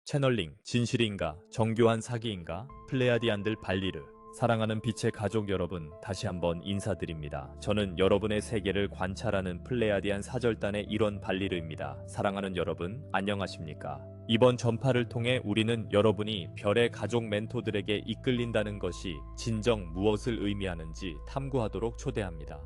채널링, 진실인가, 정교한 사기인가, 플레야디안들 발리르. 사랑하는 빛의 가족 여러분, 다시 한번 인사드립니다. 저는 여러분의 세계를 관찰하는 플레야디안 사절단의 일원 발리르입니다. 사랑하는 여러분, 안녕하십니까? 이번 전파를 통해 우리는 여러분이 별의 가족 멘토들에게 이끌린다는 것이 진정 무엇을 의미하는지 탐구하도록 초대합니다.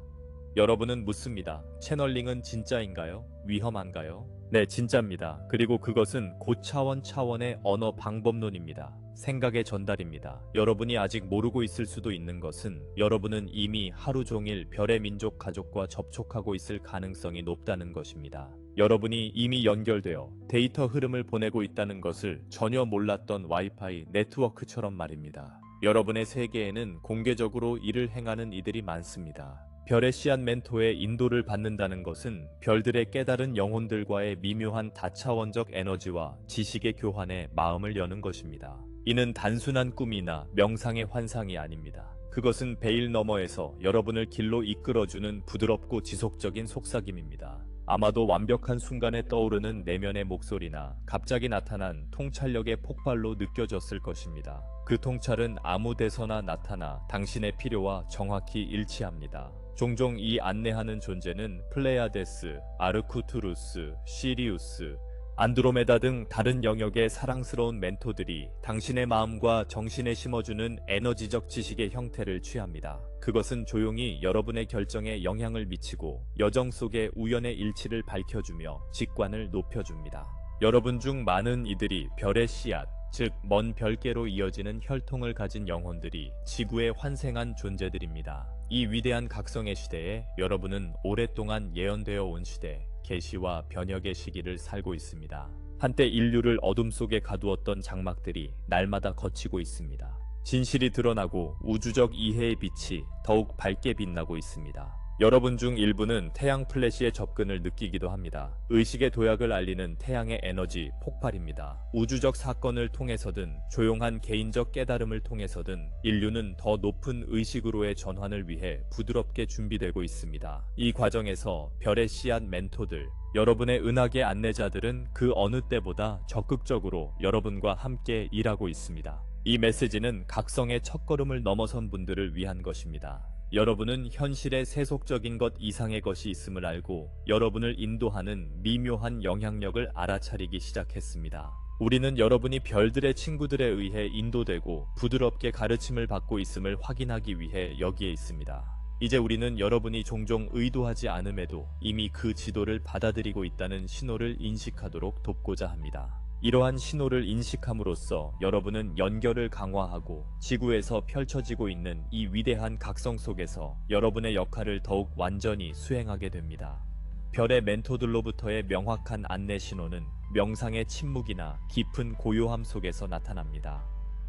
여러분은 묻습니다. 채널링은 진짜인가요? 위험한가요? 네, 진짜입니다. 그리고 그것은 고차원의 언어 방법론입니다. 생각의 전달입니다. 여러분이 아직 모르고 있을 수도 있는 것은 여러분은 이미 하루 종일 별의 민족 가족과 접촉하고 있을 가능성이 높다는 것입니다. 여러분이 이미 연결되어 데이터 흐름을 보내고 있다는 것을 전혀 몰랐던 와이파이 네트워크처럼 말입니다. 여러분의 세계에는 공개적으로 일을 행하는 이들이 많습니다. 별의 씨앗 멘토의 인도를 받는다는 것은 별들의 깨달은 영혼들과의 미묘한 다차원적 에너지와 지식의 교환에 마음을 여는 것입니다. 이는 단순한 꿈이나 명상의 환상이 아닙니다. 그것은 베일 너머에서 여러분을 길로 이끌어주는 부드럽고 지속적인 속삭임입니다. 아마도 완벽한 순간에 떠오르는 내면의 목소리나 갑자기 나타난 통찰력의 폭발로 느껴졌을 것입니다. 그 통찰은 아무 데서나 나타나 당신의 필요와 정확히 일치합니다. 종종 이 안내하는 존재는 플레야데스, 아르쿠투루스, 시리우스, 안드로메다 등 다른 영역의 사랑스러운 멘토들이 당신의 마음과 정신에 심어주는 에너지적 지식의 형태를 취합니다. 그것은 조용히 여러분의 결정에 영향을 미치고 여정 속의 우연의 일치를 밝혀주며 직관을 높여줍니다. 여러분 중 많은 이들이 별의 씨앗, 즉 먼 별개로 이어지는 혈통을 가진 영혼들이 지구에 환생한 존재들입니다. 이 위대한 각성의 시대에 여러분은 오랫동안 예언되어 온 시대, 계시와 변혁의 시기를 살고 있습니다. 한때 인류를 어둠 속에 가두었던 장막들이 날마다 걷히고 있습니다. 진실이 드러나고 우주적 이해의 빛이 더욱 밝게 빛나고 있습니다. 여러분 중 일부는 태양 플래시의 접근을 느끼기도 합니다. 의식의 도약을 알리는 태양의 에너지 폭발입니다. 우주적 사건을 통해서든 조용한 개인적 깨달음을 통해서든 인류는 더 높은 의식으로의 전환을 위해 부드럽게 준비되고 있습니다. 이 과정에서 별의 씨앗 멘토들, 여러분의 은하계 안내자들은 그 어느 때보다 적극적으로 여러분과 함께 일하고 있습니다. 이 메시지는 각성의 첫걸음을 넘어선 분들을 위한 것입니다. 여러분은 현실의 세속적인 것 이상의 것이 있음을 알고 여러분을 인도하는 미묘한 영향력을 알아차리기 시작했습니다. 우리는 여러분이 별들의 친구들에 의해 인도되고 부드럽게 가르침을 받고 있음을 확인하기 위해 여기에 있습니다. 이제 우리는 여러분이 종종 의도하지 않음에도 이미 그 지도를 받아들이고 있다는 신호를 인식하도록 돕고자 합니다. 이러한 신호를 인식함으로써 여러분은 연결을 강화하고 지구에서 펼쳐지고 있는 이 위대한 각성 속에서 여러분의 역할을 더욱 완전히 수행하게 됩니다. 별의 멘토들로부터의 명확한 안내 신호는 명상의 침묵이나 깊은 고요함 속에서 나타납니다.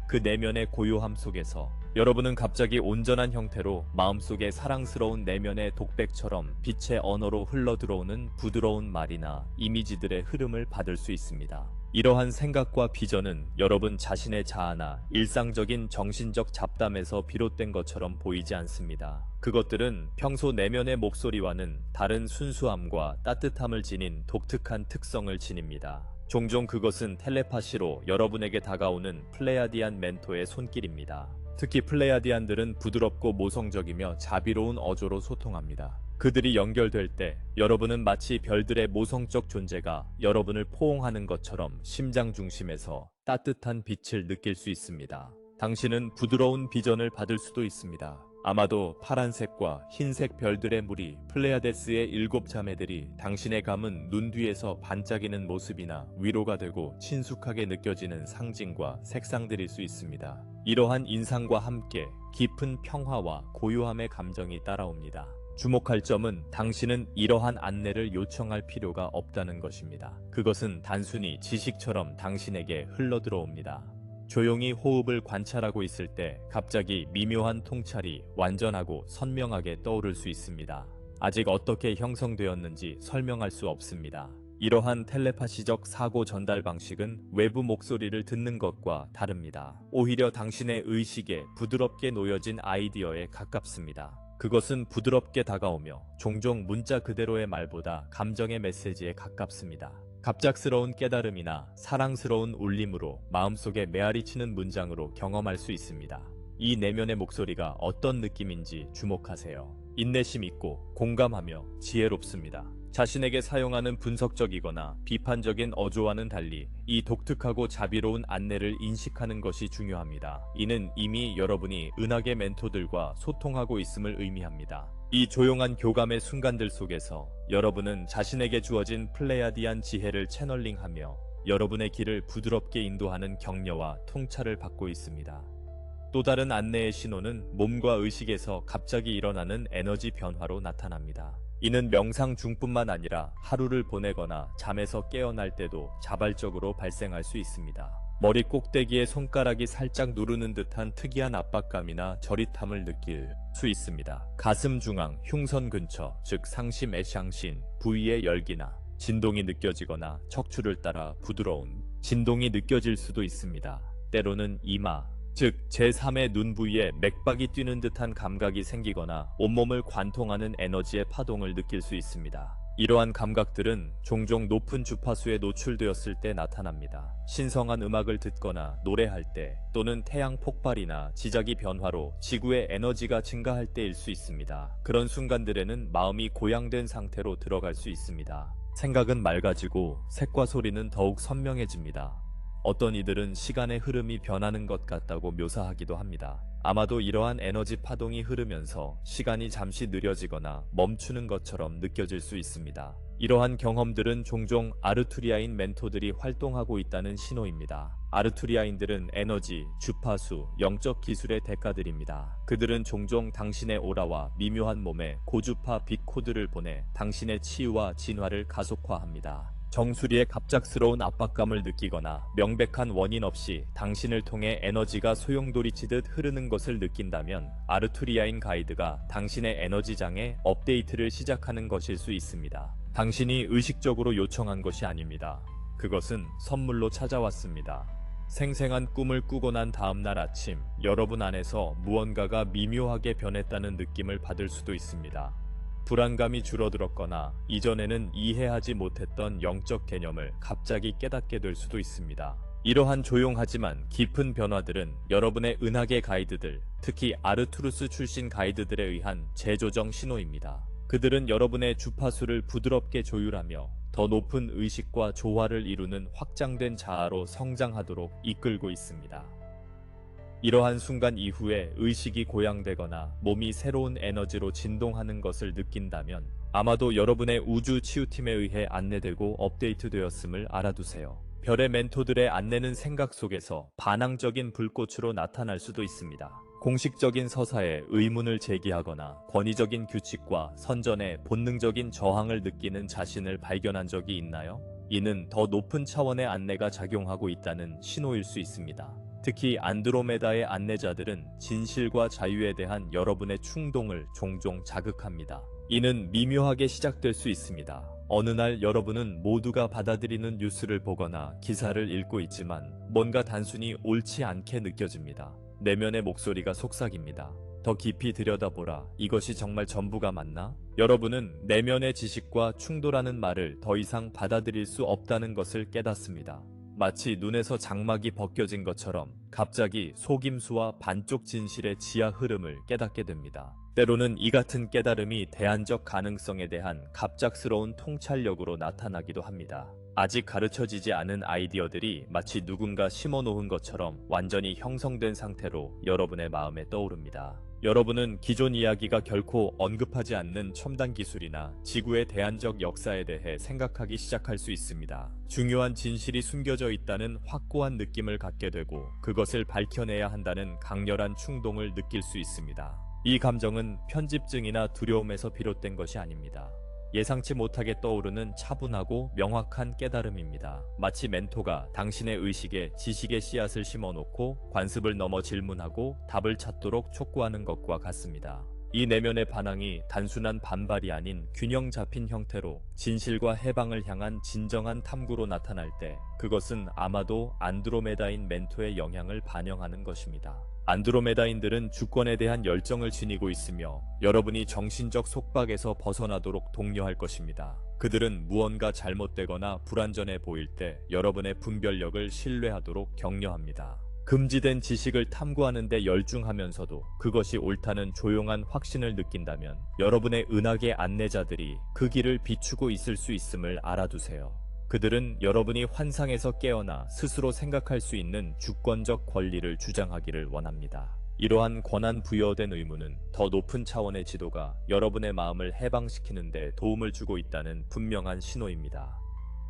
그 내면의 고요함 속에서 여러분은 갑자기 온전한 형태로 마음속의 사랑스러운 내면의 독백처럼 빛의 언어로 흘러들어오는 부드러운 말이나 이미지들의 흐름을 받을 수 있습니다. 이러한 생각과 비전은 여러분 자신의 자아나 일상적인 정신적 잡담에서 비롯된 것처럼 보이지 않습니다. 그것들은 평소 내면의 목소리와는 다른 순수함과 따뜻함을 지닌 독특한 특성을 지닙니다. 종종 그것은 텔레파시로 여러분에게 다가오는 플레야디안 멘토의 손길입니다. 특히 플레야디안들은 부드럽고 모성적이며 자비로운 어조로 소통합니다. 그들이 연결될 때 여러분은 마치 별들의 모성적 존재가 여러분을 포옹하는 것처럼 심장 중심에서 따뜻한 빛을 느낄 수 있습니다. 당신은 부드러운 비전을 받을 수도 있습니다. 아마도 파란색과 흰색 별들의 무리 플레야데스의 7 자매들이 당신의 감은 눈 뒤에서 반짝이는 모습이나 위로가 되고 친숙하게 느껴지는 상징과 색상들일 수 있습니다. 이러한 인상과 함께 깊은 평화와 고요함의 감정이 따라옵니다. 주목할 점은 당신은 이러한 안내를 요청할 필요가 없다는 것입니다. 그것은 단순히 지식처럼 당신에게 흘러들어옵니다. 조용히 호흡을 관찰하고 있을 때 갑자기 미묘한 통찰이 완전하고 선명하게 떠오를 수 있습니다. 아직 어떻게 형성되었는지 설명할 수 없습니다. 이러한 텔레파시적 사고 전달 방식은 외부 목소리를 듣는 것과 다릅니다. 오히려 당신의 의식에 부드럽게 놓여진 아이디어에 가깝습니다. 그것은 부드럽게 다가오며 종종 문자 그대로의 말보다 감정의 메시지에 가깝습니다. 갑작스러운 깨달음이나 사랑스러운 울림으로 마음속에 메아리치는 문장으로 경험할 수 있습니다. 이 내면의 목소리가 어떤 느낌인지 주목하세요. 인내심 있고 공감하며 지혜롭습니다. 자신에게 사용하는 분석적이거나 비판적인 어조와는 달리 이 독특하고 자비로운 안내를 인식하는 것이 중요합니다. 이는 이미 여러분이 은하계 멘토들과 소통하고 있음을 의미합니다. 이 조용한 교감의 순간들 속에서 여러분은 자신에게 주어진 플레야디안 지혜를 채널링하며 여러분의 길을 부드럽게 인도하는 격려와 통찰을 받고 있습니다. 또 다른 안내의 신호는 몸과 의식에서 갑자기 일어나는 에너지 변화로 나타납니다. 이는 명상 중뿐만 아니라 하루를 보내거나 잠에서 깨어날 때도 자발적으로 발생할 수 있습니다. 머리 꼭대기에 손가락이 살짝 누르는 듯한 특이한 압박감이나 저릿함을 느낄 수 있습니다. 가슴 중앙, 흉선 근처, 즉 상심 애샹신 부위의 열기나 진동이 느껴지거나 척추를 따라 부드러운 진동이 느껴질 수도 있습니다. 때로는 이마, 즉 제3의 눈 부위에 맥박이 뛰는 듯한 감각이 생기거나 온몸을 관통하는 에너지의 파동을 느낄 수 있습니다. 이러한 감각들은 종종 높은 주파수에 노출되었을 때 나타납니다. 신성한 음악을 듣거나 노래할 때 또는 태양 폭발이나 지자기 변화로 지구의 에너지가 증가할 때일 수 있습니다. 그런 순간들에는 마음이 고양된 상태로 들어갈 수 있습니다. 생각은 맑아지고 색과 소리는 더욱 선명해집니다. 어떤 이들은 시간의 흐름이 변하는 것 같다고 묘사하기도 합니다. 아마도 이러한 에너지 파동이 흐르면서 시간이 잠시 느려지거나 멈추는 것처럼 느껴질 수 있습니다. 이러한 경험들은 종종 아르투리아인 멘토들이 활동하고 있다는 신호입니다. 아르투리아인들은 에너지, 주파수, 영적 기술의 대가들입니다. 그들은 종종 당신의 오라와 미묘한 몸에 고주파 빛 코드를 보내 당신의 치유와 진화를 가속화합니다. 정수리의 갑작스러운 압박감을 느끼거나 명백한 원인 없이 당신을 통해 에너지가 소용돌이치듯 흐르는 것을 느낀다면 아르투리아인 가이드가 당신의 에너지장에 업데이트를 시작하는 것일 수 있습니다. 당신이 의식적으로 요청한 것이 아닙니다. 그것은 선물로 찾아왔습니다. 생생한 꿈을 꾸고 난 다음날 아침, 여러분 안에서 무언가가 미묘하게 변했다는 느낌을 받을 수도 있습니다. 불안감이 줄어들었거나 이전에는 이해하지 못했던 영적 개념을 갑자기 깨닫게 될 수도 있습니다. 이러한 조용하지만 깊은 변화들은 여러분의 은하계 가이드들, 특히 아르투루스 출신 가이드들에 의한 재조정 신호입니다. 그들은 여러분의 주파수를 부드럽게 조율하며 더 높은 의식과 조화를 이루는 확장된 자아로 성장하도록 이끌고 있습니다. 이러한 순간 이후에 의식이 고양되거나 몸이 새로운 에너지로 진동하는 것을 느낀다면 아마도 여러분의 우주 치유팀에 의해 안내되고 업데이트되었음을 알아두세요. 별의 멘토들의 안내는 생각 속에서 반항적인 불꽃으로 나타날 수도 있습니다. 공식적인 서사에 의문을 제기하거나 권위적인 규칙과 선전에 본능적인 저항을 느끼는 자신을 발견한 적이 있나요? 이는 더 높은 차원의 안내가 작용하고 있다는 신호일 수 있습니다. 특히 안드로메다의 안내자들은 진실과 자유에 대한 여러분의 충동을 종종 자극합니다. 이는 미묘하게 시작될 수 있습니다. 어느 날 여러분은 모두가 받아들이는 뉴스를 보거나 기사를 읽고 있지만 뭔가 단순히 옳지 않게 느껴집니다. 내면의 목소리가 속삭입니다. 더 깊이 들여다보라. 이것이 정말 전부가 맞나? 여러분은 내면의 지식과 충돌하는 말을 더 이상 받아들일 수 없다는 것을 깨닫습니다. 마치 눈에서 장막이 벗겨진 것처럼 갑자기 속임수와 반쪽 진실의 지하 흐름을 깨닫게 됩니다. 때로는 이 같은 깨달음이 대안적 가능성에 대한 갑작스러운 통찰력으로 나타나기도 합니다. 아직 가르쳐지지 않은 아이디어들이 마치 누군가 심어놓은 것처럼 완전히 형성된 상태로 여러분의 마음에 떠오릅니다. 여러분은 기존 이야기가 결코 언급하지 않는 첨단 기술이나 지구의 대안적 역사에 대해 생각하기 시작할 수 있습니다. 중요한 진실이 숨겨져 있다는 확고한 느낌을 갖게 되고 그것을 밝혀내야 한다는 강렬한 충동을 느낄 수 있습니다. 이 감정은 편집증이나 두려움에서 비롯된 것이 아닙니다. 예상치 못하게 떠오르는 차분하고 명확한 깨달음입니다. 마치 멘토가 당신의 의식에 지식의 씨앗을 심어놓고 관습을 넘어 질문하고 답을 찾도록 촉구하는 것과 같습니다. 이 내면의 반항이 단순한 반발이 아닌 균형 잡힌 형태로 진실과 해방을 향한 진정한 탐구로 나타날 때 그것은 아마도 안드로메다인 멘토의 영향을 반영하는 것입니다. 안드로메다인들은 주권에 대한 열정을 지니고 있으며 여러분이 정신적 속박에서 벗어나도록 독려할 것입니다. 그들은 무언가 잘못되거나 불완전해 보일 때 여러분의 분별력을 신뢰하도록 격려합니다. 금지된 지식을 탐구하는 데 열중하면서도 그것이 옳다는 조용한 확신을 느낀다면 여러분의 은하계 안내자들이 그 길을 비추고 있을 수 있음을 알아두세요. 그들은 여러분이 환상에서 깨어나 스스로 생각할 수 있는 주권적 권리를 주장하기를 원합니다. 이러한 권한 부여된 의무는 더 높은 차원의 지도가 여러분의 마음을 해방시키는 데 도움을 주고 있다는 분명한 신호입니다.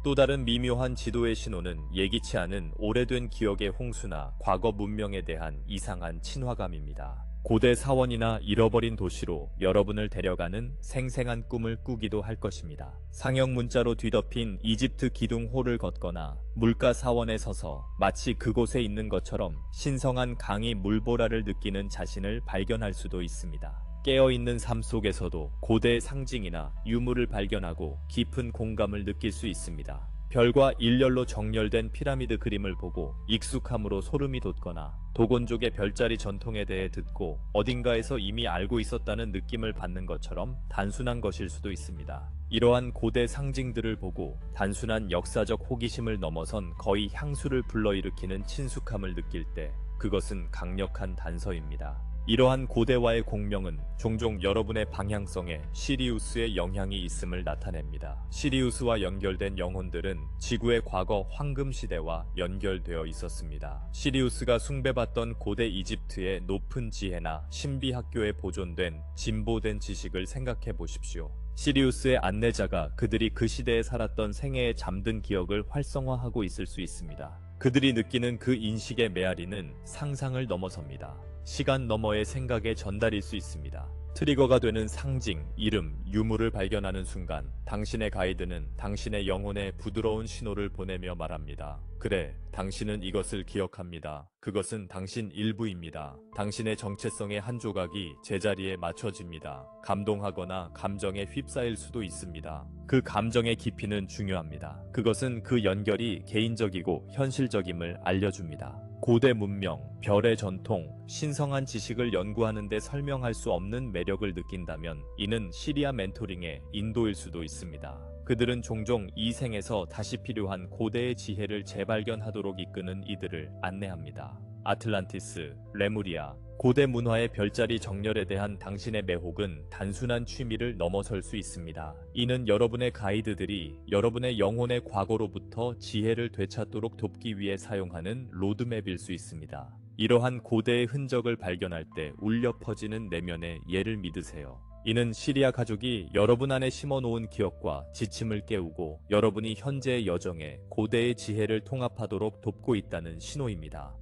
또 다른 미묘한 지도의 신호는 예기치 않은 오래된 기억의 홍수나 과거 문명에 대한 이상한 친화감입니다. 고대 사원이나 잃어버린 도시로 여러분을 데려가는 생생한 꿈을 꾸기도 할 것입니다. 상형 문자로 뒤덮인 이집트 기둥홀을 걷거나 물가 사원에 서서 마치 그곳에 있는 것처럼 신성한 강이 물보라를 느끼는 자신을 발견할 수도 있습니다. 깨어있는 삶 속에서도 고대의 상징이나 유물을 발견하고 깊은 공감을 느낄 수 있습니다. 별과 일렬로 정렬된 피라미드 그림을 보고 익숙함으로 소름이 돋거나 도곤족의 별자리 전통에 대해 듣고 어딘가에서 이미 알고 있었다는 느낌을 받는 것처럼 단순한 것일 수도 있습니다. 이러한 고대 상징들을 보고 단순한 역사적 호기심을 넘어선 거의 향수를 불러일으키는 친숙함을 느낄 때 그것은 강력한 단서입니다. 이러한 고대와의 공명은 종종 여러분의 방향성에 시리우스의 영향이 있음을 나타냅니다. 시리우스와 연결된 영혼들은 지구의 과거 황금시대와 연결되어 있었습니다. 시리우스가 숭배받던 고대 이집트의 높은 지혜나 신비학교에 보존된 진보된 지식을 생각해 보십시오. 시리우스의 안내자가 그들이 그 시대에 살았던 생애에 잠든 기억을 활성화하고 있을 수 있습니다. 그들이 느끼는 그 인식의 메아리는 상상을 넘어섭니다. 시간 너머의 생각의 전달일 수 있습니다. 트리거가 되는 상징, 이름, 유물을 발견하는 순간 당신의 가이드는 당신의 영혼에 부드러운 신호를 보내며 말합니다. 그래, 당신은 이것을 기억합니다. 그것은 당신 일부입니다. 당신의 정체성의 한 조각이 제자리에 맞춰집니다. 감동하거나 감정에 휩싸일 수도 있습니다. 그 감정의 깊이는 중요합니다. 그것은 그 연결이 개인적이고 현실적임을 알려줍니다. 고대 문명, 별의 전통, 신성한 지식을 연구하는 데 설명할 수 없는 매력을 느낀다면 이는 시리아 멘토링의 인도일 수도 있습니다. 그들은 종종 이 생에서 다시 필요한 고대의 지혜를 재발견하도록 이끄는 이들을 안내합니다. 아틀란티스, 레무리아, 고대 문화의 별자리 정렬에 대한 당신의 매혹은 단순한 취미를 넘어설 수 있습니다. 이는 여러분의 가이드들이 여러분의 영혼의 과거로부터 지혜를 되찾도록 돕기 위해 사용하는 로드맵일 수 있습니다. 이러한 고대의 흔적을 발견할 때 울려 퍼지는 내면의 예를 믿으세요. 이는 시리아 가족이 여러분 안에 심어놓은 기억과 지침을 깨우고 여러분이 현재의 여정에 고대의 지혜를 통합하도록 돕고 있다는 신호입니다.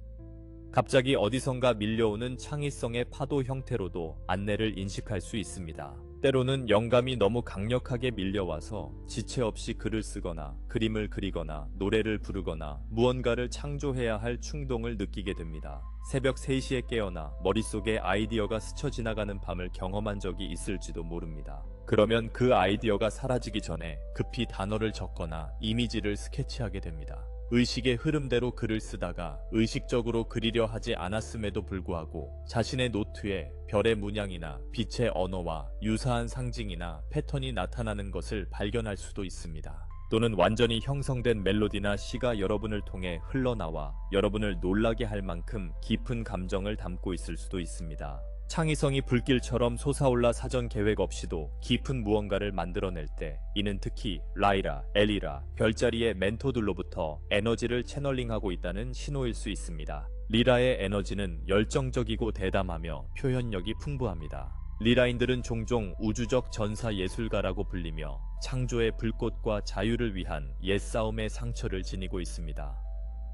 갑자기 어디선가 밀려오는 창의성의 파도 형태로도 안내를 인식할 수 있습니다. 때로는 영감이 너무 강력하게 밀려와서 지체 없이 글을 쓰거나 그림을 그리거나 노래를 부르거나 무언가를 창조해야 할 충동을 느끼게 됩니다. 새벽 3시에 깨어나 머릿속에 아이디어가 스쳐 지나가는 밤을 경험한 적이 있을지도 모릅니다. 그러면 그 아이디어가 사라지기 전에 급히 단어를 적거나 이미지를 스케치하게 됩니다. 의식의 흐름대로 글을 쓰다가 의식적으로 그리려 하지 않았음에도 불구하고 자신의 노트에 별의 문양이나 빛의 언어와 유사한 상징이나 패턴이 나타나는 것을 발견할 수도 있습니다. 또는 완전히 형성된 멜로디나 시가 여러분을 통해 흘러나와 여러분을 놀라게 할 만큼 깊은 감정을 담고 있을 수도 있습니다. 창의성이 불길처럼 솟아올라 사전 계획 없이도 깊은 무언가를 만들어낼 때 이는 특히 라이라, 엘리라, 별자리의 멘토들로부터 에너지를 채널링하고 있다는 신호일 수 있습니다. 리라의 에너지는 열정적이고 대담하며 표현력이 풍부합니다. 리라인들은 종종 우주적 전사 예술가라고 불리며 창조의 불꽃과 자유를 위한 옛싸움의 상처를 지니고 있습니다.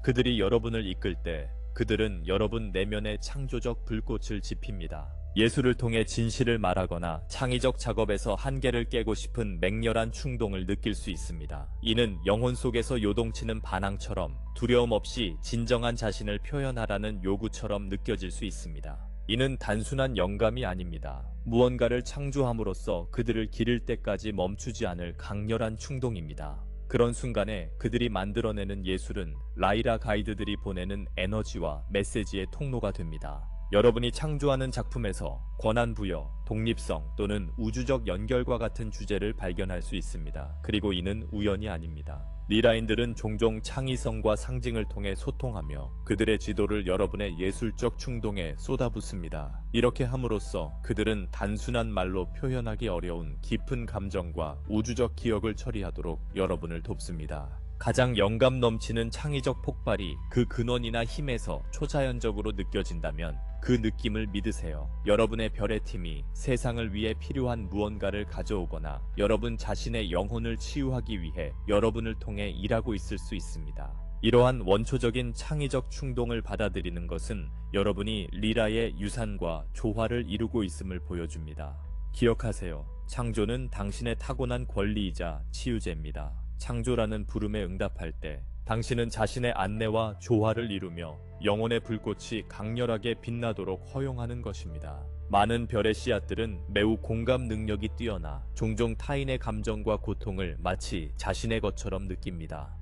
그들이 여러분을 이끌 때 그들은 여러분 내면의 창조적 불꽃을 지핍니다. 예술을 통해 진실을 말하거나 창의적 작업에서 한계를 깨고 싶은 맹렬한 충동을 느낄 수 있습니다. 이는 영혼 속에서 요동치는 반항처럼 두려움 없이 진정한 자신을 표현하라는 요구처럼 느껴질 수 있습니다. 이는 단순한 영감이 아닙니다. 무언가를 창조함으로써 그들을 기를 때까지 멈추지 않을 강렬한 충동입니다. 그런 순간에 그들이 만들어내는 예술은 라이라 가이드들이 보내는 에너지와 메시지의 통로가 됩니다. 여러분이 창조하는 작품에서 권한 부여, 독립성 또는 우주적 연결과 같은 주제를 발견할 수 있습니다. 그리고 이는 우연이 아닙니다. 리라인들은 종종 창의성과 상징을 통해 소통하며 그들의 지도를 여러분의 예술적 충동에 쏟아붓습니다. 이렇게 함으로써 그들은 단순한 말로 표현하기 어려운 깊은 감정과 우주적 기억을 처리하도록 여러분을 돕습니다. 가장 영감 넘치는 창의적 폭발이 그 근원이나 힘에서 초자연적으로 느껴진다면 그 느낌을 믿으세요. 여러분의 별의 팀이 세상을 위해 필요한 무언가를 가져오거나 여러분 자신의 영혼을 치유하기 위해 여러분을 통해 일하고 있을 수 있습니다. 이러한 원초적인 창의적 충동을 받아들이는 것은 여러분이 리라의 유산과 조화를 이루고 있음을 보여줍니다. 기억하세요. 창조는 당신의 타고난 권리이자 치유제입니다. 창조라는 부름에 응답할 때 당신은 자신의 안내와 조화를 이루며 영혼의 불꽃이 강렬하게 빛나도록 허용하는 것입니다. 많은 별의 씨앗들은 매우 공감 능력이 뛰어나 종종 타인의 감정과 고통을 마치 자신의 것처럼 느낍니다.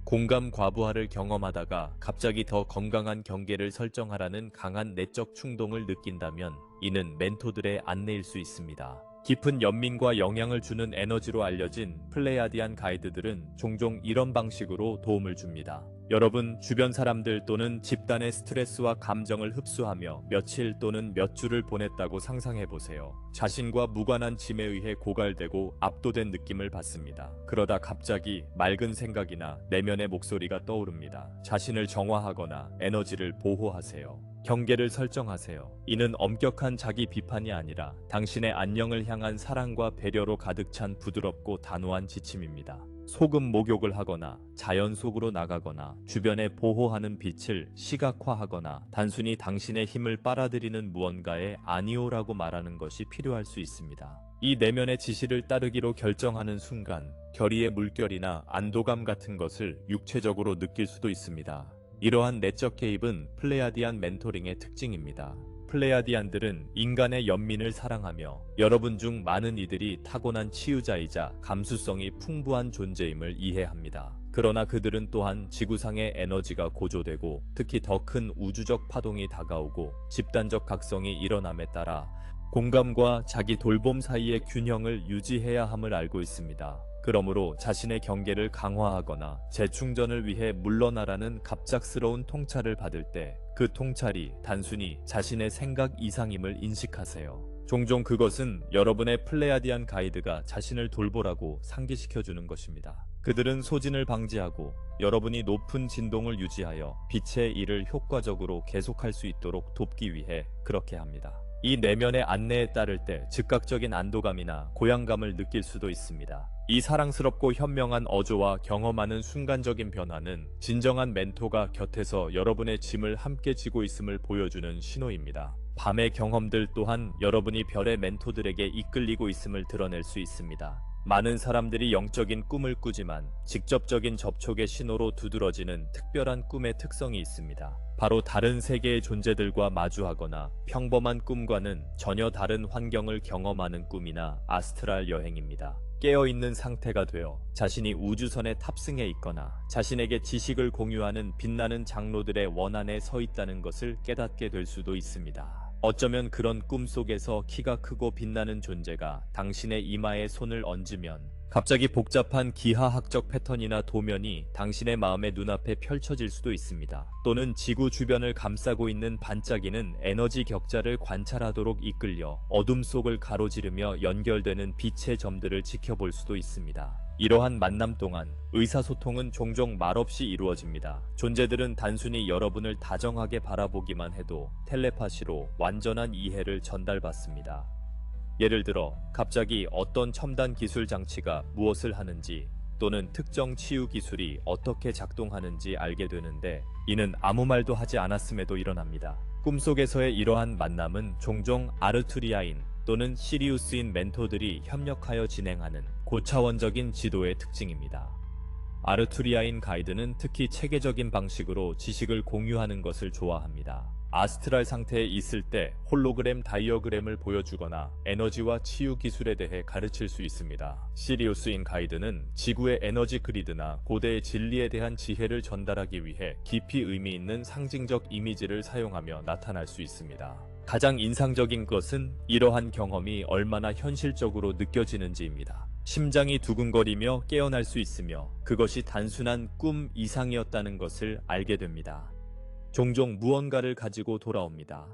공감 과부하를 경험하다가 갑자기 더 건강한 경계를 설정하라는 강한 내적 충동을 느낀다면 이는 멘토들의 안내일 수 있습니다. 깊은 연민과 영향을 주는 에너지로 알려진 플레야디안 가이드들은 종종 이런 방식으로 도움을 줍니다. 여러분 주변 사람들 또는 집단의 스트레스와 감정을 흡수하며 며칠 또는 몇 주를 보냈다고 상상해보세요. 자신과 무관한 짐에 의해 고갈되고 압도된 느낌을 받습니다. 그러다 갑자기 맑은 생각이나 내면의 목소리가 떠오릅니다. 자신을 정화하거나 에너지를 보호하세요. 경계를 설정하세요. 이는 엄격한 자기 비판이 아니라 당신의 안녕을 향한 사랑과 배려로 가득 찬 부드럽고 단호한 지침입니다. 소금 목욕을 하거나 자연 속으로 나가거나 주변에 보호하는 빛을 시각화하거나 단순히 당신의 힘을 빨아들이는 무언가에 아니오라고 말하는 것이 필요할 수 있습니다. 이 내면의 지시를 따르기로 결정하는 순간 결의의 물결이나 안도감 같은 것을 육체적으로 느낄 수도 있습니다. 이러한 내적 개입은 플레야디안 멘토링의 특징입니다. 플레야디안들은 인간의 연민을 사랑하며 여러분 중 많은 이들이 타고난 치유자이자 감수성이 풍부한 존재임을 이해합니다. 그러나 그들은 또한 지구상의 에너지가 고조되고 특히 더 큰 우주적 파동이 다가오고 집단적 각성이 일어남에 따라 공감과 자기 돌봄 사이의 균형을 유지해야 함을 알고 있습니다. 그러므로 자신의 경계를 강화하거나 재충전을 위해 물러나라는 갑작스러운 통찰을 받을 때 그 통찰이 단순히 자신의 생각 이상임을 인식하세요. 종종 그것은 여러분의 플레야디안 가이드가 자신을 돌보라고 상기시켜주는 것입니다. 그들은 소진을 방지하고 여러분이 높은 진동을 유지하여 빛의 일을 효과적으로 계속할 수 있도록 돕기 위해 그렇게 합니다. 이 내면의 안내에 따를 때 즉각적인 안도감이나 고향감을 느낄 수도 있습니다. 이 사랑스럽고 현명한 어조와 경험하는 순간적인 변화는 진정한 멘토가 곁에서 여러분의 짐을 함께 지고 있음을 보여주는 신호입니다. 밤의 경험들 또한 여러분이 별의 멘토들에게 이끌리고 있음을 드러낼 수 있습니다. 많은 사람들이 영적인 꿈을 꾸지만 직접적인 접촉의 신호로 두드러지는 특별한 꿈의 특성이 있습니다. 바로 다른 세계의 존재들과 마주하거나 평범한 꿈과는 전혀 다른 환경을 경험하는 꿈이나 아스트랄 여행입니다. 깨어있는 상태가 되어 자신이 우주선에 탑승해 있거나 자신에게 지식을 공유하는 빛나는 장로들의 원안에 서 있다는 것을 깨닫게 될 수도 있습니다. 어쩌면 그런 꿈 속에서 키가 크고 빛나는 존재가 당신의 이마에 손을 얹으면 갑자기 복잡한 기하학적 패턴이나 도면이 당신의 마음의 눈앞에 펼쳐질 수도 있습니다. 또는 지구 주변을 감싸고 있는 반짝이는 에너지 격자를 관찰하도록 이끌려 어둠 속을 가로지르며 연결되는 빛의 점들을 지켜볼 수도 있습니다. 이러한 만남 동안 의사소통은 종종 말없이 이루어집니다. 존재들은 단순히 여러분을 다정하게 바라보기만 해도 텔레파시로 완전한 이해를 전달받습니다. 예를 들어 갑자기 어떤 첨단 기술 장치가 무엇을 하는지 또는 특정 치유 기술이 어떻게 작동하는지 알게 되는데 이는 아무 말도 하지 않았음에도 일어납니다. 꿈속에서의 이러한 만남은 종종 아르투리아인 또는 시리우스인 멘토들이 협력하여 진행하는 고차원적인 지도의 특징입니다. 아르투리아인 가이드는 특히 체계적인 방식으로 지식을 공유하는 것을 좋아합니다. 아스트랄 상태에 있을 때 홀로그램 다이어그램을 보여주거나 에너지와 치유 기술에 대해 가르칠 수 있습니다. 시리우스인 가이드는 지구의 에너지 그리드나 고대의 진리에 대한 지혜를 전달하기 위해 깊이 의미 있는 상징적 이미지를 사용하며 나타날 수 있습니다. 가장 인상적인 것은 이러한 경험이 얼마나 현실적으로 느껴지는지입니다. 심장이 두근거리며 깨어날 수 있으며 그것이 단순한 꿈 이상이었다는 것을 알게 됩니다. 종종 무언가를 가지고 돌아옵니다.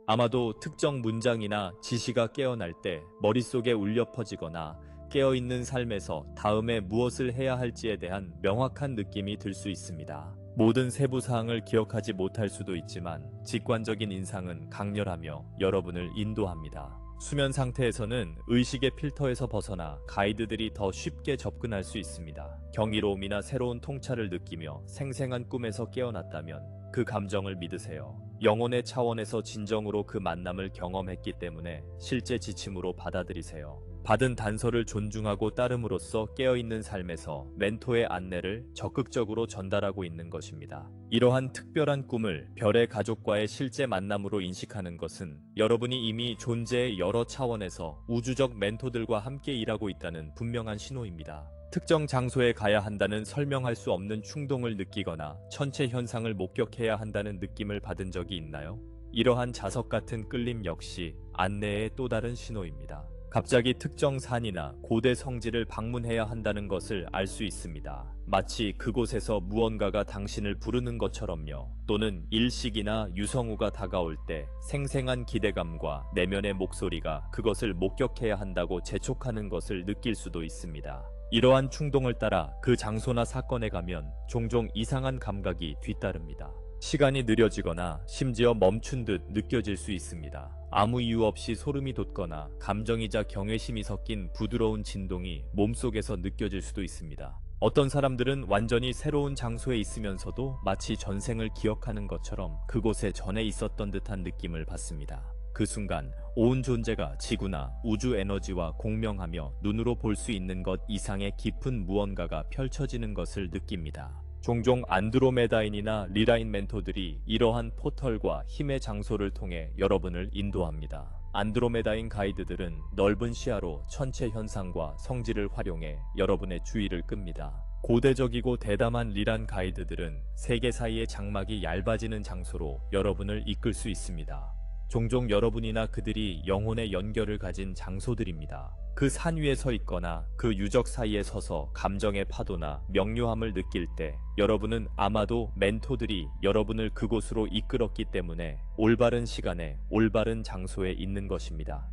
아마도 특정 문장이나 지시가 깨어날 때 머릿속에 울려 퍼지거나 깨어있는 삶에서 다음에 무엇을 해야 할지에 대한 명확한 느낌이 들 수 있습니다. 모든 세부 사항을 기억하지 못할 수도 있지만 직관적인 인상은 강렬하며 여러분을 인도합니다. 수면 상태에서는 의식의 필터에서 벗어나 가이드들이 더 쉽게 접근할 수 있습니다. 경이로움이나 새로운 통찰을 느끼며 생생한 꿈에서 깨어났다면 그 감정을 믿으세요. 영혼의 차원에서 진정으로 그 만남을 경험했기 때문에 실제 지침으로 받아들이세요. 받은 단서를 존중하고 따름으로써 깨어있는 삶에서 멘토의 안내를 적극적으로 전달하고 있는 것입니다. 이러한 특별한 꿈을 별의 가족과의 실제 만남으로 인식하는 것은 여러분이 이미 존재의 여러 차원에서 우주적 멘토들과 함께 일하고 있다는 분명한 신호입니다. 특정 장소에 가야 한다는 설명할 수 없는 충동을 느끼거나 천체 현상을 목격해야 한다는 느낌을 받은 적이 있나요? 이러한 자석 같은 끌림 역시 안내의 또 다른 신호입니다. 갑자기 특정 산이나 고대 성지를 방문해야 한다는 것을 알 수 있습니다. 마치 그곳에서 무언가가 당신을 부르는 것처럼요. 또는 일식이나 유성우가 다가올 때 생생한 기대감과 내면의 목소리가 그것을 목격해야 한다고 재촉하는 것을 느낄 수도 있습니다. 이러한 충동을 따라 그 장소나 사건에 가면 종종 이상한 감각이 뒤따릅니다. 시간이 느려지거나 심지어 멈춘 듯 느껴질 수 있습니다. 아무 이유 없이 소름이 돋거나 감정이자 경외심이 섞인 부드러운 진동이 몸속에서 느껴질 수도 있습니다. 어떤 사람들은 완전히 새로운 장소에 있으면서도 마치 전생을 기억하는 것처럼 그곳에 전에 있었던 듯한 느낌을 받습니다. 그 순간 온 존재가 지구나 우주 에너지와 공명하며 눈으로 볼 수 있는 것 이상의 깊은 무언가가 펼쳐지는 것을 느낍니다. 종종 안드로메다인이나 리라인 멘토들이 이러한 포털과 힘의 장소를 통해 여러분을 인도합니다. 안드로메다인 가이드들은 넓은 시야로 천체 현상과 성질을 활용해 여러분의 주의를 끕니다. 고대적이고 대담한 리란 가이드들은 세계 사이의 장막이 얇아지는 장소로 여러분을 이끌 수 있습니다. 종종 여러분이나 그들이 영혼의 연결을 가진 장소들입니다. 그 산 위에 서 있거나 그 유적 사이에 서서 감정의 파도나 명료함을 느낄 때 여러분은 아마도 멘토들이 여러분을 그곳으로 이끌었기 때문에 올바른 시간에 올바른 장소에 있는 것입니다.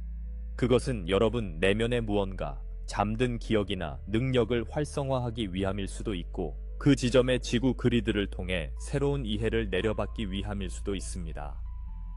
그것은 여러분 내면의 무언가, 잠든 기억이나 능력을 활성화하기 위함일 수도 있고 그 지점의 지구 그리드를 통해 새로운 이해를 내려받기 위함일 수도 있습니다.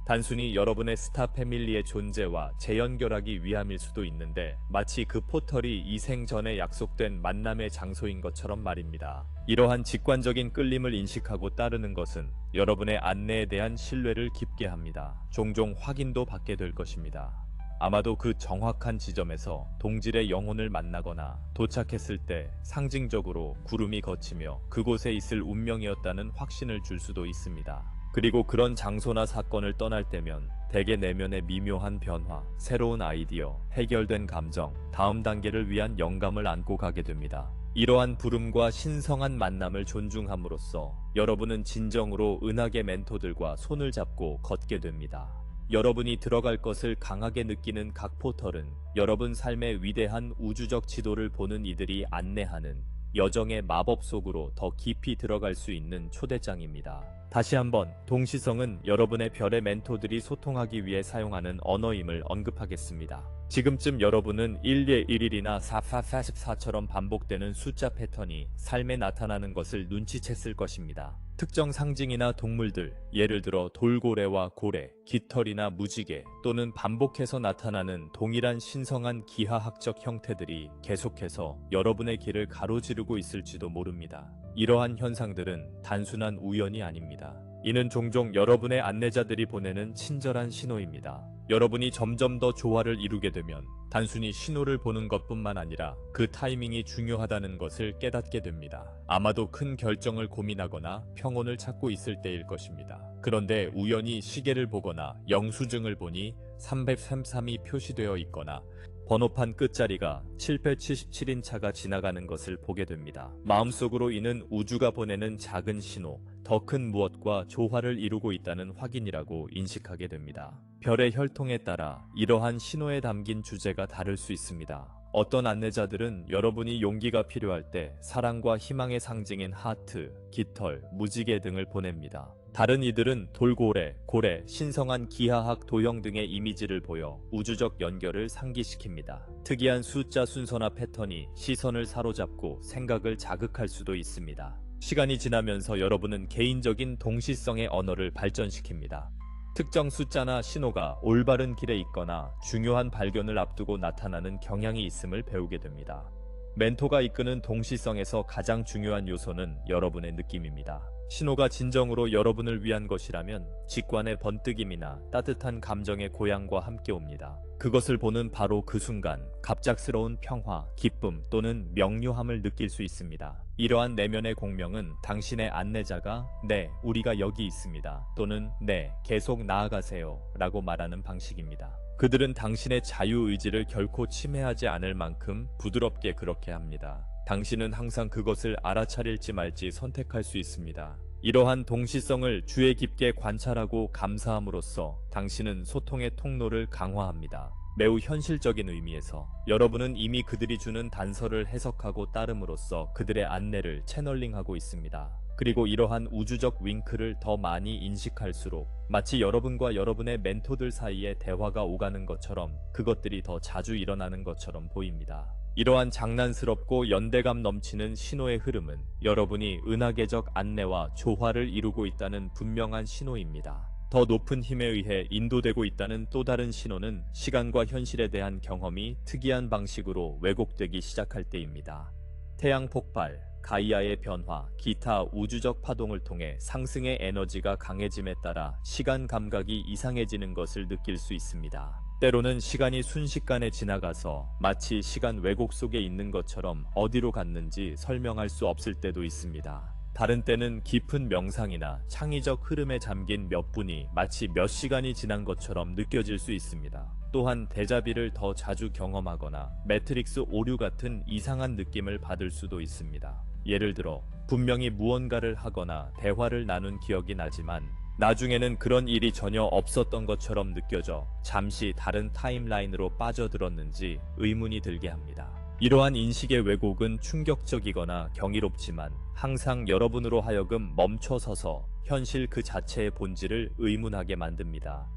단순히 여러분의 스타 패밀리의 존재와 재연결하기 위함일 수도 있는데 마치 그 포털이 이생 전에 약속된 만남의 장소인 것처럼 말입니다. 이러한 직관적인 끌림을 인식하고 따르는 것은 여러분의 안내에 대한 신뢰를 깊게 합니다. 종종 확인도 받게 될 것입니다. 아마도 그 정확한 지점에서 동질의 영혼을 만나거나 도착했을 때 상징적으로 구름이 걷히며 그곳에 있을 운명이었다는 확신을 줄 수도 있습니다. 그리고 그런 장소나 사건을 떠날 때면 대개 내면의 미묘한 변화, 새로운 아이디어, 해결된 감정, 다음 단계를 위한 영감을 안고 가게 됩니다. 이러한 부름과 신성한 만남을 존중함으로써 여러분은 진정으로 은하계 멘토들과 손을 잡고 걷게 됩니다. 여러분이 들어갈 것을 강하게 느끼는 각 포털은 여러분 삶의 위대한 우주적 지도를 보는 이들이 안내하는 여정의 마법 속으로 더 깊이 들어갈 수 있는 초대장입니다. 다시 한번 동시성은 여러분의 별의 멘토들이 소통하기 위해 사용하는 언어임을 언급하겠습니다. 지금쯤 여러분은 1예 1일이나 4444처럼 반복되는 숫자 패턴이 삶에 나타나는 것을 눈치챘을 것입니다. 특정 상징이나 동물들, 예를 들어 돌고래와 고래, 깃털이나 무지개 또는 반복해서 나타나는 동일한 신성한 기하학적 형태들이 계속해서 여러분의 길을 가로지르고 있을지도 모릅니다. 이러한 현상들은 단순한 우연이 아닙니다. 이는 종종 여러분의 안내자들이 보내는 친절한 신호입니다. 여러분이 점점 더 조화를 이루게 되면 단순히 신호를 보는 것뿐만 아니라 그 타이밍이 중요하다는 것을 깨닫게 됩니다. 아마도 큰 결정을 고민하거나 평온을 찾고 있을 때일 것입니다. 그런데 우연히 시계를 보거나 영수증을 보니 333이 표시되어 있거나 번호판 끝자리가 777인 차가 지나가는 것을 보게 됩니다. 마음속으로 이는 우주가 보내는 작은 신호, 더 큰 무엇과 조화를 이루고 있다는 확인이라고 인식하게 됩니다. 별의 혈통에 따라 이러한 신호에 담긴 주제가 다를 수 있습니다. 어떤 안내자들은 여러분이 용기가 필요할 때 사랑과 희망의 상징인 하트, 깃털, 무지개 등을 보냅니다. 다른 이들은 돌고래, 고래, 신성한 기하학 도형 등의 이미지를 보여 우주적 연결을 상기시킵니다. 특이한 숫자 순서나 패턴이 시선을 사로잡고 생각을 자극할 수도 있습니다. 시간이 지나면서 여러분은 개인적인 동시성의 언어를 발전시킵니다. 특정 숫자나 신호가 올바른 길에 있거나 중요한 발견을 앞두고 나타나는 경향이 있음을 배우게 됩니다. 멘토가 이끄는 동시성에서 가장 중요한 요소는 여러분의 느낌입니다. 신호가 진정으로 여러분을 위한 것이라면 직관의 번뜩임이나 따뜻한 감정의 고향과 함께 옵니다. 그것을 보는 바로 그 순간 갑작스러운 평화, 기쁨 또는 명료함을 느낄 수 있습니다. 이러한 내면의 공명은 당신의 안내자가 네, 우리가 여기 있습니다 또는 네, 계속 나아가세요 라고 말하는 방식입니다. 그들은 당신의 자유의지를 결코 침해하지 않을 만큼 부드럽게 그렇게 합니다. 당신은 항상 그것을 알아차릴지 말지 선택할 수 있습니다. 이러한 동시성을 주의 깊게 관찰하고 감사함으로써 당신은 소통의 통로를 강화합니다. 매우 현실적인 의미에서 여러분은 이미 그들이 주는 단서를 해석하고 따름으로써 그들의 안내를 채널링하고 있습니다. 그리고 이러한 우주적 윙크를 더 많이 인식할수록 마치 여러분과 여러분의 멘토들 사이에 대화가 오가는 것처럼 그것들이 더 자주 일어나는 것처럼 보입니다. 이러한 장난스럽고 연대감 넘치는 신호의 흐름은 여러분이 은하계적 안내와 조화를 이루고 있다는 분명한 신호입니다. 더 높은 힘에 의해 인도되고 있다는 또 다른 신호는 시간과 현실에 대한 경험이 특이한 방식으로 왜곡되기 시작할 때입니다. 태양 폭발, 가이아의 변화, 기타 우주적 파동을 통해 상승의 에너지가 강해짐에 따라 시간 감각이 이상해지는 것을 느낄 수 있습니다. 때로는 시간이 순식간에 지나가서 마치 시간 왜곡 속에 있는 것처럼 어디로 갔는지 설명할 수 없을 때도 있습니다. 다른 때는 깊은 명상이나 창의적 흐름에 잠긴 몇 분이 마치 몇 시간이 지난 것처럼 느껴질 수 있습니다. 또한 데자비를 더 자주 경험하거나 매트릭스 오류 같은 이상한 느낌을 받을 수도 있습니다. 예를 들어 분명히 무언가를 하거나 대화를 나눈 기억이 나지만 나중에는 그런 일이 전혀 없었던 것처럼 느껴져 잠시 다른 타임라인으로 빠져들었는지 의문이 들게 합니다. 이러한 인식의 왜곡은 충격적이거나 경이롭지만 항상 여러분으로 하여금 멈춰서서 현실 그 자체의 본질을 의문하게 만듭니다.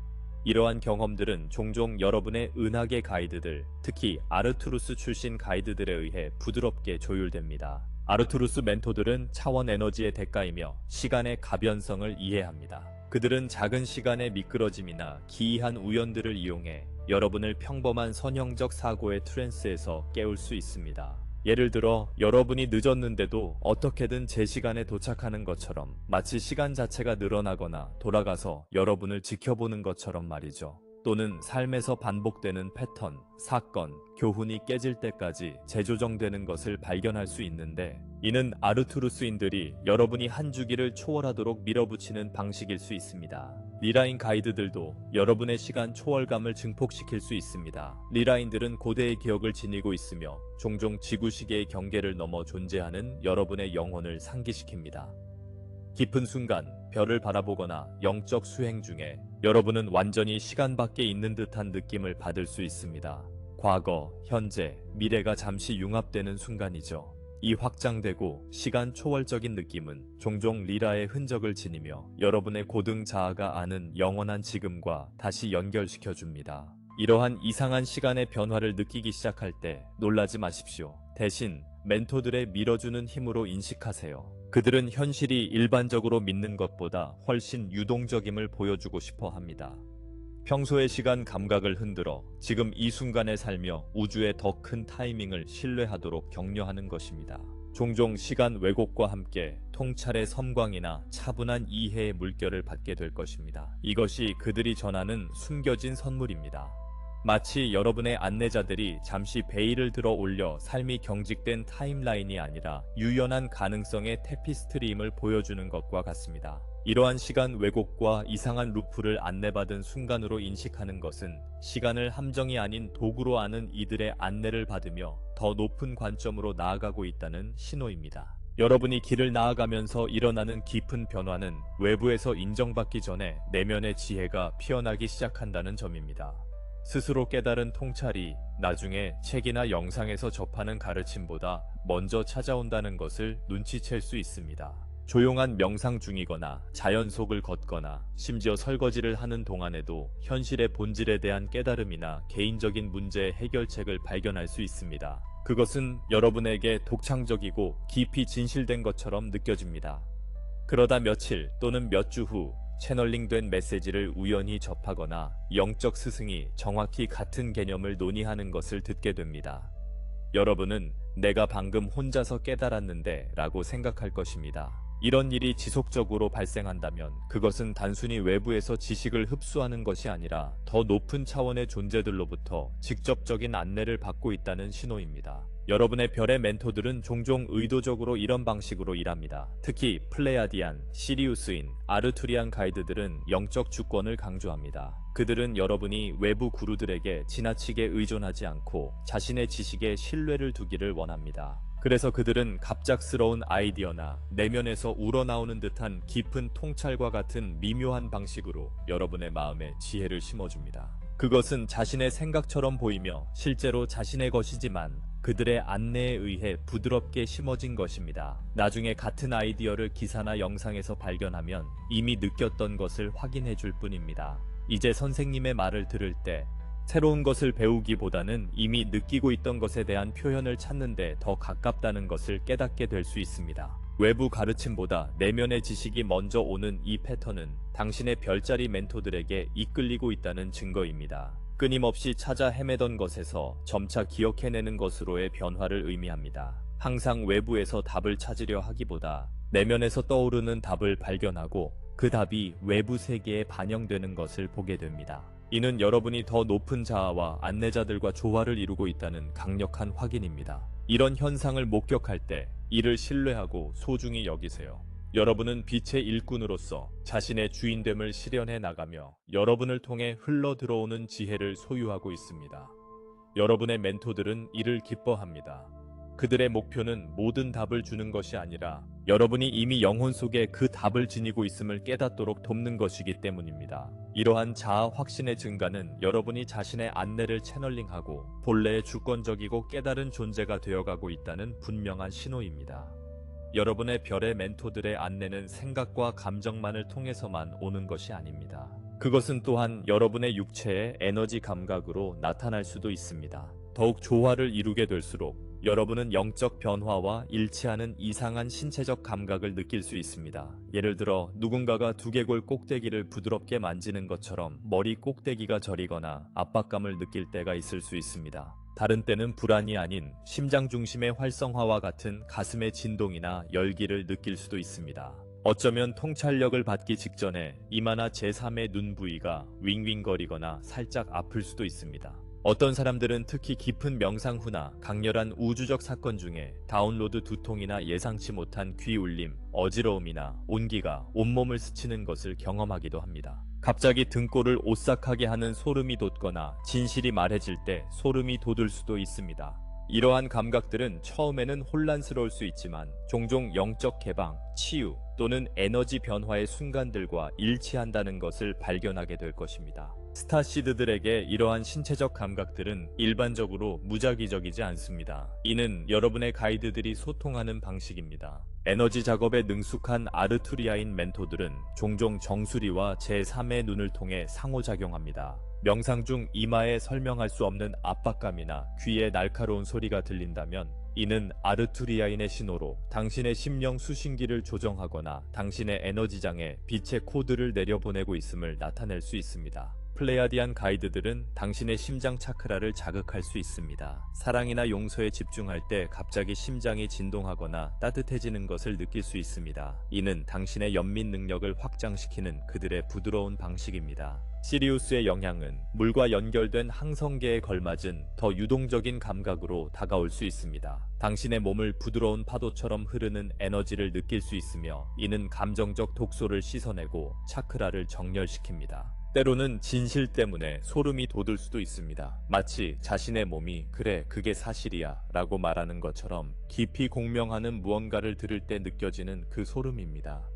이러한 경험들은 종종 여러분의 은하계 가이드들, 특히 아르투루스 출신 가이드들에 의해 부드럽게 조율됩니다. 아르투루스 멘토들은 차원 에너지의 대가이며 시간의 가변성을 이해합니다. 그들은 작은 시간의 미끄러짐이나 기이한 우연들을 이용해 여러분을 평범한 선형적 사고의 트랜스에서 깨울 수 있습니다. 예를 들어 여러분이 늦었는데도 어떻게든 제 시간에 도착하는 것처럼 마치 시간 자체가 늘어나거나 돌아가서 여러분을 지켜보는 것처럼 말이죠. 또는 삶에서 반복되는 패턴, 사건, 교훈이 깨질 때까지 재조정되는 것을 발견할 수 있는데 이는 아르투루스인들이 여러분이 한 주기를 초월하도록 밀어붙이는 방식일 수 있습니다. 리라인 가이드들도 여러분의 시간 초월감을 증폭시킬 수 있습니다. 리라인들은 고대의 기억을 지니고 있으며 종종 지구시계의 경계를 넘어 존재하는 여러분의 영혼을 상기시킵니다. 깊은 순간 별을 바라보거나 영적 수행 중에 여러분은 완전히 시간 밖에 있는 듯한 느낌을 받을 수 있습니다. 과거, 현재, 미래가 잠시 융합되는 순간이죠. 이 확장되고 시간 초월적인 느낌은 종종 리라의 흔적을 지니며 여러분의 고등 자아가 아는 영원한 지금과 다시 연결시켜줍니다. 이러한 이상한 시간의 변화를 느끼기 시작할 때 놀라지 마십시오. 대신 멘토들의 밀어주는 힘으로 인식하세요. 그들은 현실이 일반적으로 믿는 것보다 훨씬 유동적임을 보여주고 싶어 합니다. 평소의 시간 감각을 흔들어 지금 이 순간에 살며 우주의 더 큰 타이밍을 신뢰하도록 격려하는 것입니다. 종종 시간 왜곡과 함께 통찰의 섬광이나 차분한 이해의 물결을 받게 될 것입니다. 이것이 그들이 전하는 숨겨진 선물입니다. 마치 여러분의 안내자들이 잠시 베일을 들어 올려 삶이 경직된 타임라인이 아니라 유연한 가능성의 테피스트리임을 보여주는 것과 같습니다. 이러한 시간 왜곡과 이상한 루프를 안내받은 순간으로 인식하는 것은 시간을 함정이 아닌 도구로 아는 이들의 안내를 받으며 더 높은 관점으로 나아가고 있다는 신호입니다. 여러분이 길을 나아가면서 일어나는 깊은 변화는 외부에서 인정받기 전에 내면의 지혜가 피어나기 시작한다는 점입니다. 스스로 깨달은 통찰이 나중에 책이나 영상에서 접하는 가르침보다 먼저 찾아온다는 것을 눈치챌 수 있습니다. 조용한 명상 중이거나 자연 속을 걷거나 심지어 설거지를 하는 동안에도 현실의 본질에 대한 깨달음이나 개인적인 문제의 해결책을 발견할 수 있습니다. 그것은 여러분에게 독창적이고 깊이 진실된 것처럼 느껴집니다. 그러다 며칠 또는 몇 주 후 채널링된 메시지를 우연히 접하거나 영적 스승이 정확히 같은 개념을 논의하는 것을 듣게 됩니다. 여러분은 내가 방금 혼자서 깨달았는데 라고 생각할 것입니다. 이런 일이 지속적으로 발생한다면 그것은 단순히 외부에서 지식을 흡수하는 것이 아니라 더 높은 차원의 존재들로부터 직접적인 안내를 받고 있다는 신호입니다. 여러분의 별의 멘토들은 종종 의도적으로 이런 방식으로 일합니다. 특히 플레야디안, 시리우스인, 아르투리안 가이드들은 영적 주권을 강조합니다. 그들은 여러분이 외부 구루들에게 지나치게 의존하지 않고 자신의 지식에 신뢰를 두기를 원합니다. 그래서 그들은 갑작스러운 아이디어나 내면에서 우러나오는 듯한 깊은 통찰과 같은 미묘한 방식으로 여러분의 마음에 지혜를 심어줍니다. 그것은 자신의 생각처럼 보이며 실제로 자신의 것이지만 그들의 안내에 의해 부드럽게 심어진 것입니다. 나중에 같은 아이디어를 기사나 영상에서 발견하면 이미 느꼈던 것을 확인해 줄 뿐입니다. 이제 선생님의 말을 들을 때 새로운 것을 배우기보다는 이미 느끼고 있던 것에 대한 표현을 찾는데 더 가깝다는 것을 깨닫게 될 수 있습니다. 외부 가르침보다 내면의 지식이 먼저 오는 이 패턴은 당신의 별자리 멘토들에게 이끌리고 있다는 증거입니다. 끊임없이 찾아 헤매던 것에서 점차 기억해내는 것으로의 변화를 의미합니다. 항상 외부에서 답을 찾으려 하기보다 내면에서 떠오르는 답을 발견하고 그 답이 외부 세계에 반영되는 것을 보게 됩니다. 이는 여러분이 더 높은 자아와 안내자들과 조화를 이루고 있다는 강력한 확인입니다. 이런 현상을 목격할 때 이를 신뢰하고 소중히 여기세요. 여러분은 빛의 일꾼으로서 자신의 주인됨을 실현해 나가며 여러분을 통해 흘러 들어오는 지혜를 소유하고 있습니다. 여러분의 멘토들은 이를 기뻐합니다. 그들의 목표는 모든 답을 주는 것이 아니라 여러분이 이미 영혼 속에 그 답을 지니고 있음을 깨닫도록 돕는 것이기 때문입니다. 이러한 자아 확신의 증가는 여러분이 자신의 안내를 채널링하고 본래의 주권적이고 깨달은 존재가 되어가고 있다는 분명한 신호입니다. 여러분의 별의 멘토들의 안내는 생각과 감정만을 통해서만 오는 것이 아닙니다. 그것은 또한 여러분의 육체의 에너지 감각으로 나타날 수도 있습니다. 더욱 조화를 이루게 될수록 여러분은 영적 변화와 일치하는 이상한 신체적 감각을 느낄 수 있습니다. 예를 들어 누군가가 두개골 꼭대기를 부드럽게 만지는 것처럼 머리 꼭대기가 저리거나 압박감을 느낄 때가 있을 수 있습니다. 다른 때는 불안이 아닌 심장 중심의 활성화와 같은 가슴의 진동이나 열기를 느낄 수도 있습니다. 어쩌면 통찰력을 받기 직전에 이마나 제3의 눈 부위가 윙윙거리거나 살짝 아플 수도 있습니다. 어떤 사람들은 특히 깊은 명상 후나 강렬한 우주적 사건 중에 다운로드 두통이나 예상치 못한 귀 울림, 어지러움이나 온기가 온몸을 스치는 것을 경험하기도 합니다. 갑자기 등골을 오싹하게 하는 소름이 돋거나 진실이 말해질 때 소름이 돋을 수도 있습니다. 이러한 감각들은 처음에는 혼란스러울 수 있지만 종종 영적 개방, 치유 또는 에너지 변화의 순간들과 일치한다는 것을 발견하게 될 것입니다. 스타시드들에게 이러한 신체적 감각들은 일반적으로 무작위적이지 않습니다. 이는 여러분의 가이드들이 소통하는 방식입니다. 에너지 작업에 능숙한 아르투리아인 멘토들은 종종 정수리와 제3의 눈을 통해 상호작용합니다. 명상 중 이마에 설명할 수 없는 압박감이나 귀에 날카로운 소리가 들린다면 이는 아르투리아인의 신호로 당신의 심령 수신기를 조정하거나 당신의 에너지장에 빛의 코드를 내려보내고 있음을 나타낼 수 있습니다. 플레이아디안 가이드들은 당신의 심장 차크라를 자극할 수 있습니다. 사랑이나 용서에 집중할 때 갑자기 심장이 진동하거나 따뜻해지는 것을 느낄 수 있습니다. 이는 당신의 연민 능력을 확장시키는 그들의 부드러운 방식입니다. 시리우스의 영향은 물과 연결된 항성계에 걸맞은 더 유동적인 감각으로 다가올 수 있습니다. 당신의 몸을 부드러운 파도처럼 흐르는 에너지를 느낄 수 있으며 이는 감정적 독소를 씻어내고 차크라를 정렬시킵니다. 때로는 진실 때문에 소름이 돋을 수도 있습니다. 마치 자신의 몸이 "그래, 그게 사실이야" 라고 말하는 것처럼 깊이 공명하는 무언가를 들을 때 느껴지는 그 소름입니다.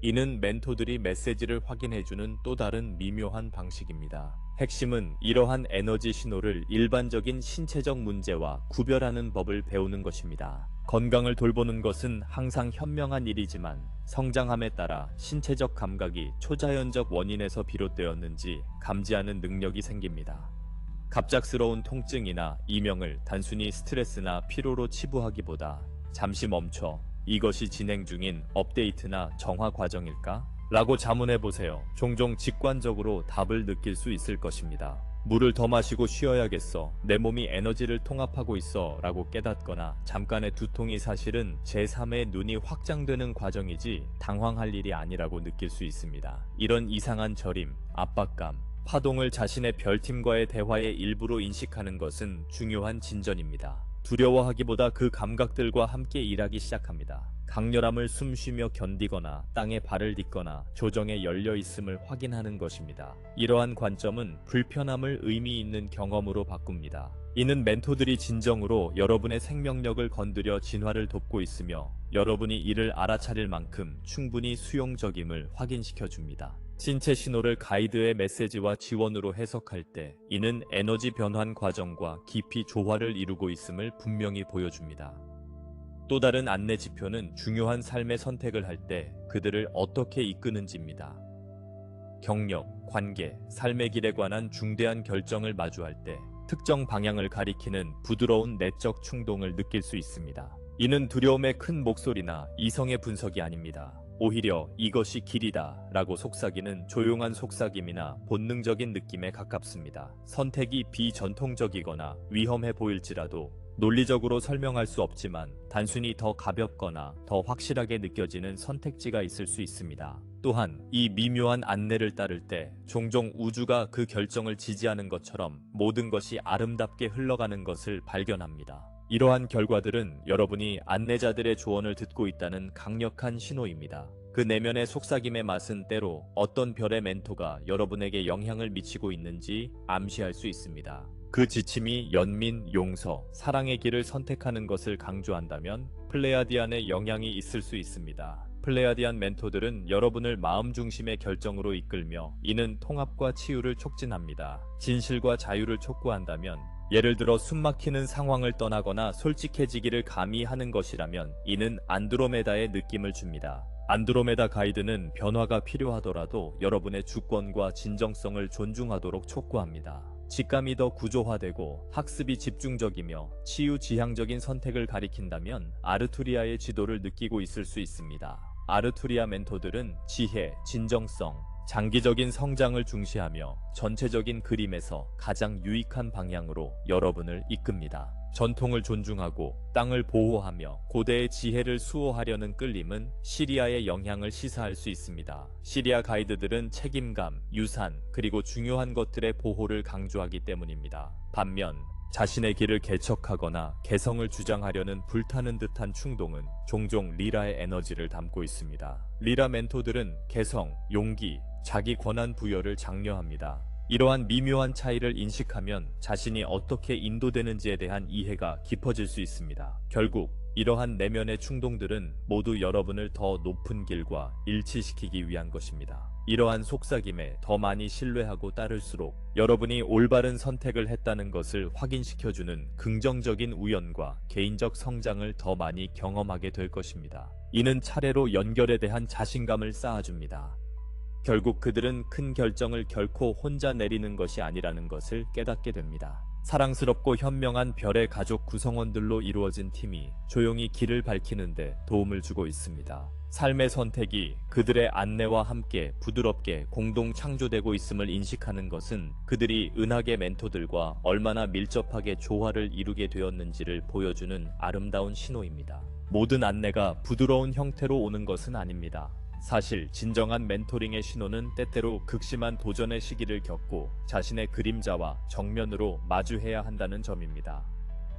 이는 멘토들이 메시지를 확인해주는 또 다른 미묘한 방식입니다. 핵심은 이러한 에너지 신호를 일반적인 신체적 문제와 구별하는 법을 배우는 것입니다. 건강을 돌보는 것은 항상 현명한 일이지만 성장함에 따라 신체적 감각이 초자연적 원인에서 비롯되었는지 감지하는 능력이 생깁니다. 갑작스러운 통증이나 이명을 단순히 스트레스나 피로로 치부하기보다 잠시 멈춰 "이것이 진행 중인 업데이트나 정화 과정일까? 라고 자문해보세요. 종종 직관적으로 답을 느낄 수 있을 것입니다. "물을 더 마시고 쉬어야겠어. 내 몸이 에너지를 통합하고 있어" 라고 깨닫거나 잠깐의 두통이 사실은 제3의 눈이 확장되는 과정이지 당황할 일이 아니라고 느낄 수 있습니다. 이런 이상한 저림, 압박감, 파동을 자신의 별팀과의 대화의 일부로 인식하는 것은 중요한 진전입니다. 두려워하기보다 그 감각들과 함께 일하기 시작합니다. 강렬함을 숨쉬며 견디거나 땅에 발을 딛거나 조정에 열려있음을 확인하는 것입니다. 이러한 관점은 불편함을 의미 있는 경험으로 바꿉니다. 이는 멘토들이 진정으로 여러분의 생명력을 건드려 진화를 돕고 있으며 여러분이 이를 알아차릴 만큼 충분히 수용적임을 확인시켜 줍니다. 신체 신호를 가이드의 메시지와 지원으로 해석할 때 이는 에너지 변환 과정과 깊이 조화를 이루고 있음을 분명히 보여줍니다. 또 다른 안내 지표는 중요한 삶의 선택을 할 때 그들을 어떻게 이끄는지입니다. 경력, 관계, 삶의 길에 관한 중대한 결정을 마주할 때 특정 방향을 가리키는 부드러운 내적 충동을 느낄 수 있습니다. 이는 두려움의 큰 목소리나 이성의 분석이 아닙니다. 오히려 "이것이 길이다" 라고 속삭이는 조용한 속삭임이나 본능적인 느낌에 가깝습니다. 선택이 비전통적이거나 위험해 보일지라도 논리적으로 설명할 수 없지만 단순히 더 가볍거나 더 확실하게 느껴지는 선택지가 있을 수 있습니다. 또한 이 미묘한 안내를 따를 때 종종 우주가 그 결정을 지지하는 것처럼 모든 것이 아름답게 흘러가는 것을 발견합니다. 이러한 결과들은 여러분이 안내자들의 조언을 듣고 있다는 강력한 신호입니다. 그 내면의 속삭임의 맛은 때로 어떤 별의 멘토가 여러분에게 영향을 미치고 있는지 암시할 수 있습니다. 그 지침이 연민, 용서, 사랑의 길을 선택하는 것을 강조한다면 플레이아디안의 영향이 있을 수 있습니다. 플레이아디안 멘토들은 여러분을 마음 중심의 결정으로 이끌며 이는 통합과 치유를 촉진합니다. 진실과 자유를 촉구한다면, 예를 들어 숨막히는 상황을 떠나거나 솔직해지기를 감히 하는 것이라면 이는 안드로메다의 느낌을 줍니다. 안드로메다 가이드는 변화가 필요하더라도 여러분의 주권과 진정성을 존중하도록 촉구합니다. 직감이 더 구조화되고 학습이 집중적이며 치유지향적인 선택을 가리킨다면 아르투리아의 지도를 느끼고 있을 수 있습니다. 아르투리아 멘토들은 지혜, 진정성, 장기적인 성장을 중시하며 전체적인 그림에서 가장 유익한 방향으로 여러분을 이끕니다. 전통을 존중하고 땅을 보호하며 고대의 지혜를 수호하려는 끌림은 시리아의 영향을 시사할 수 있습니다. 시리아 가이드들은 책임감, 유산, 그리고 중요한 것들의 보호를 강조하기 때문입니다. 반면 자신의 길을 개척하거나 개성을 주장하려는 불타는 듯한 충동은 종종 리라의 에너지를 담고 있습니다. 리라 멘토들은 개성, 용기, 자기 권한 부여를 장려합니다. 이러한 미묘한 차이를 인식하면 자신이 어떻게 인도되는지에 대한 이해가 깊어질 수 있습니다. 결국 이러한 내면의 충동들은 모두 여러분을 더 높은 길과 일치시키기 위한 것입니다. 이러한 속삭임에 더 많이 신뢰하고 따를수록 여러분이 올바른 선택을 했다는 것을 확인시켜주는 긍정적인 우연과 개인적 성장을 더 많이 경험하게 될 것입니다. 이는 차례로 연결에 대한 자신감을 쌓아줍니다. 결국 그들은 큰 결정을 결코 혼자 내리는 것이 아니라는 것을 깨닫게 됩니다. 사랑스럽고 현명한 별의 가족 구성원들로 이루어진 팀이 조용히 길을 밝히는데 도움을 주고 있습니다. 삶의 선택이 그들의 안내와 함께 부드럽게 공동 창조되고 있음을 인식하는 것은 그들이 은하계 멘토들과 얼마나 밀접하게 조화를 이루게 되었는지를 보여주는 아름다운 신호입니다. 모든 안내가 부드러운 형태로 오는 것은 아닙니다. 사실 진정한 멘토링의 신호는 때때로 극심한 도전의 시기를 겪고 자신의 그림자와 정면으로 마주해야 한다는 점입니다.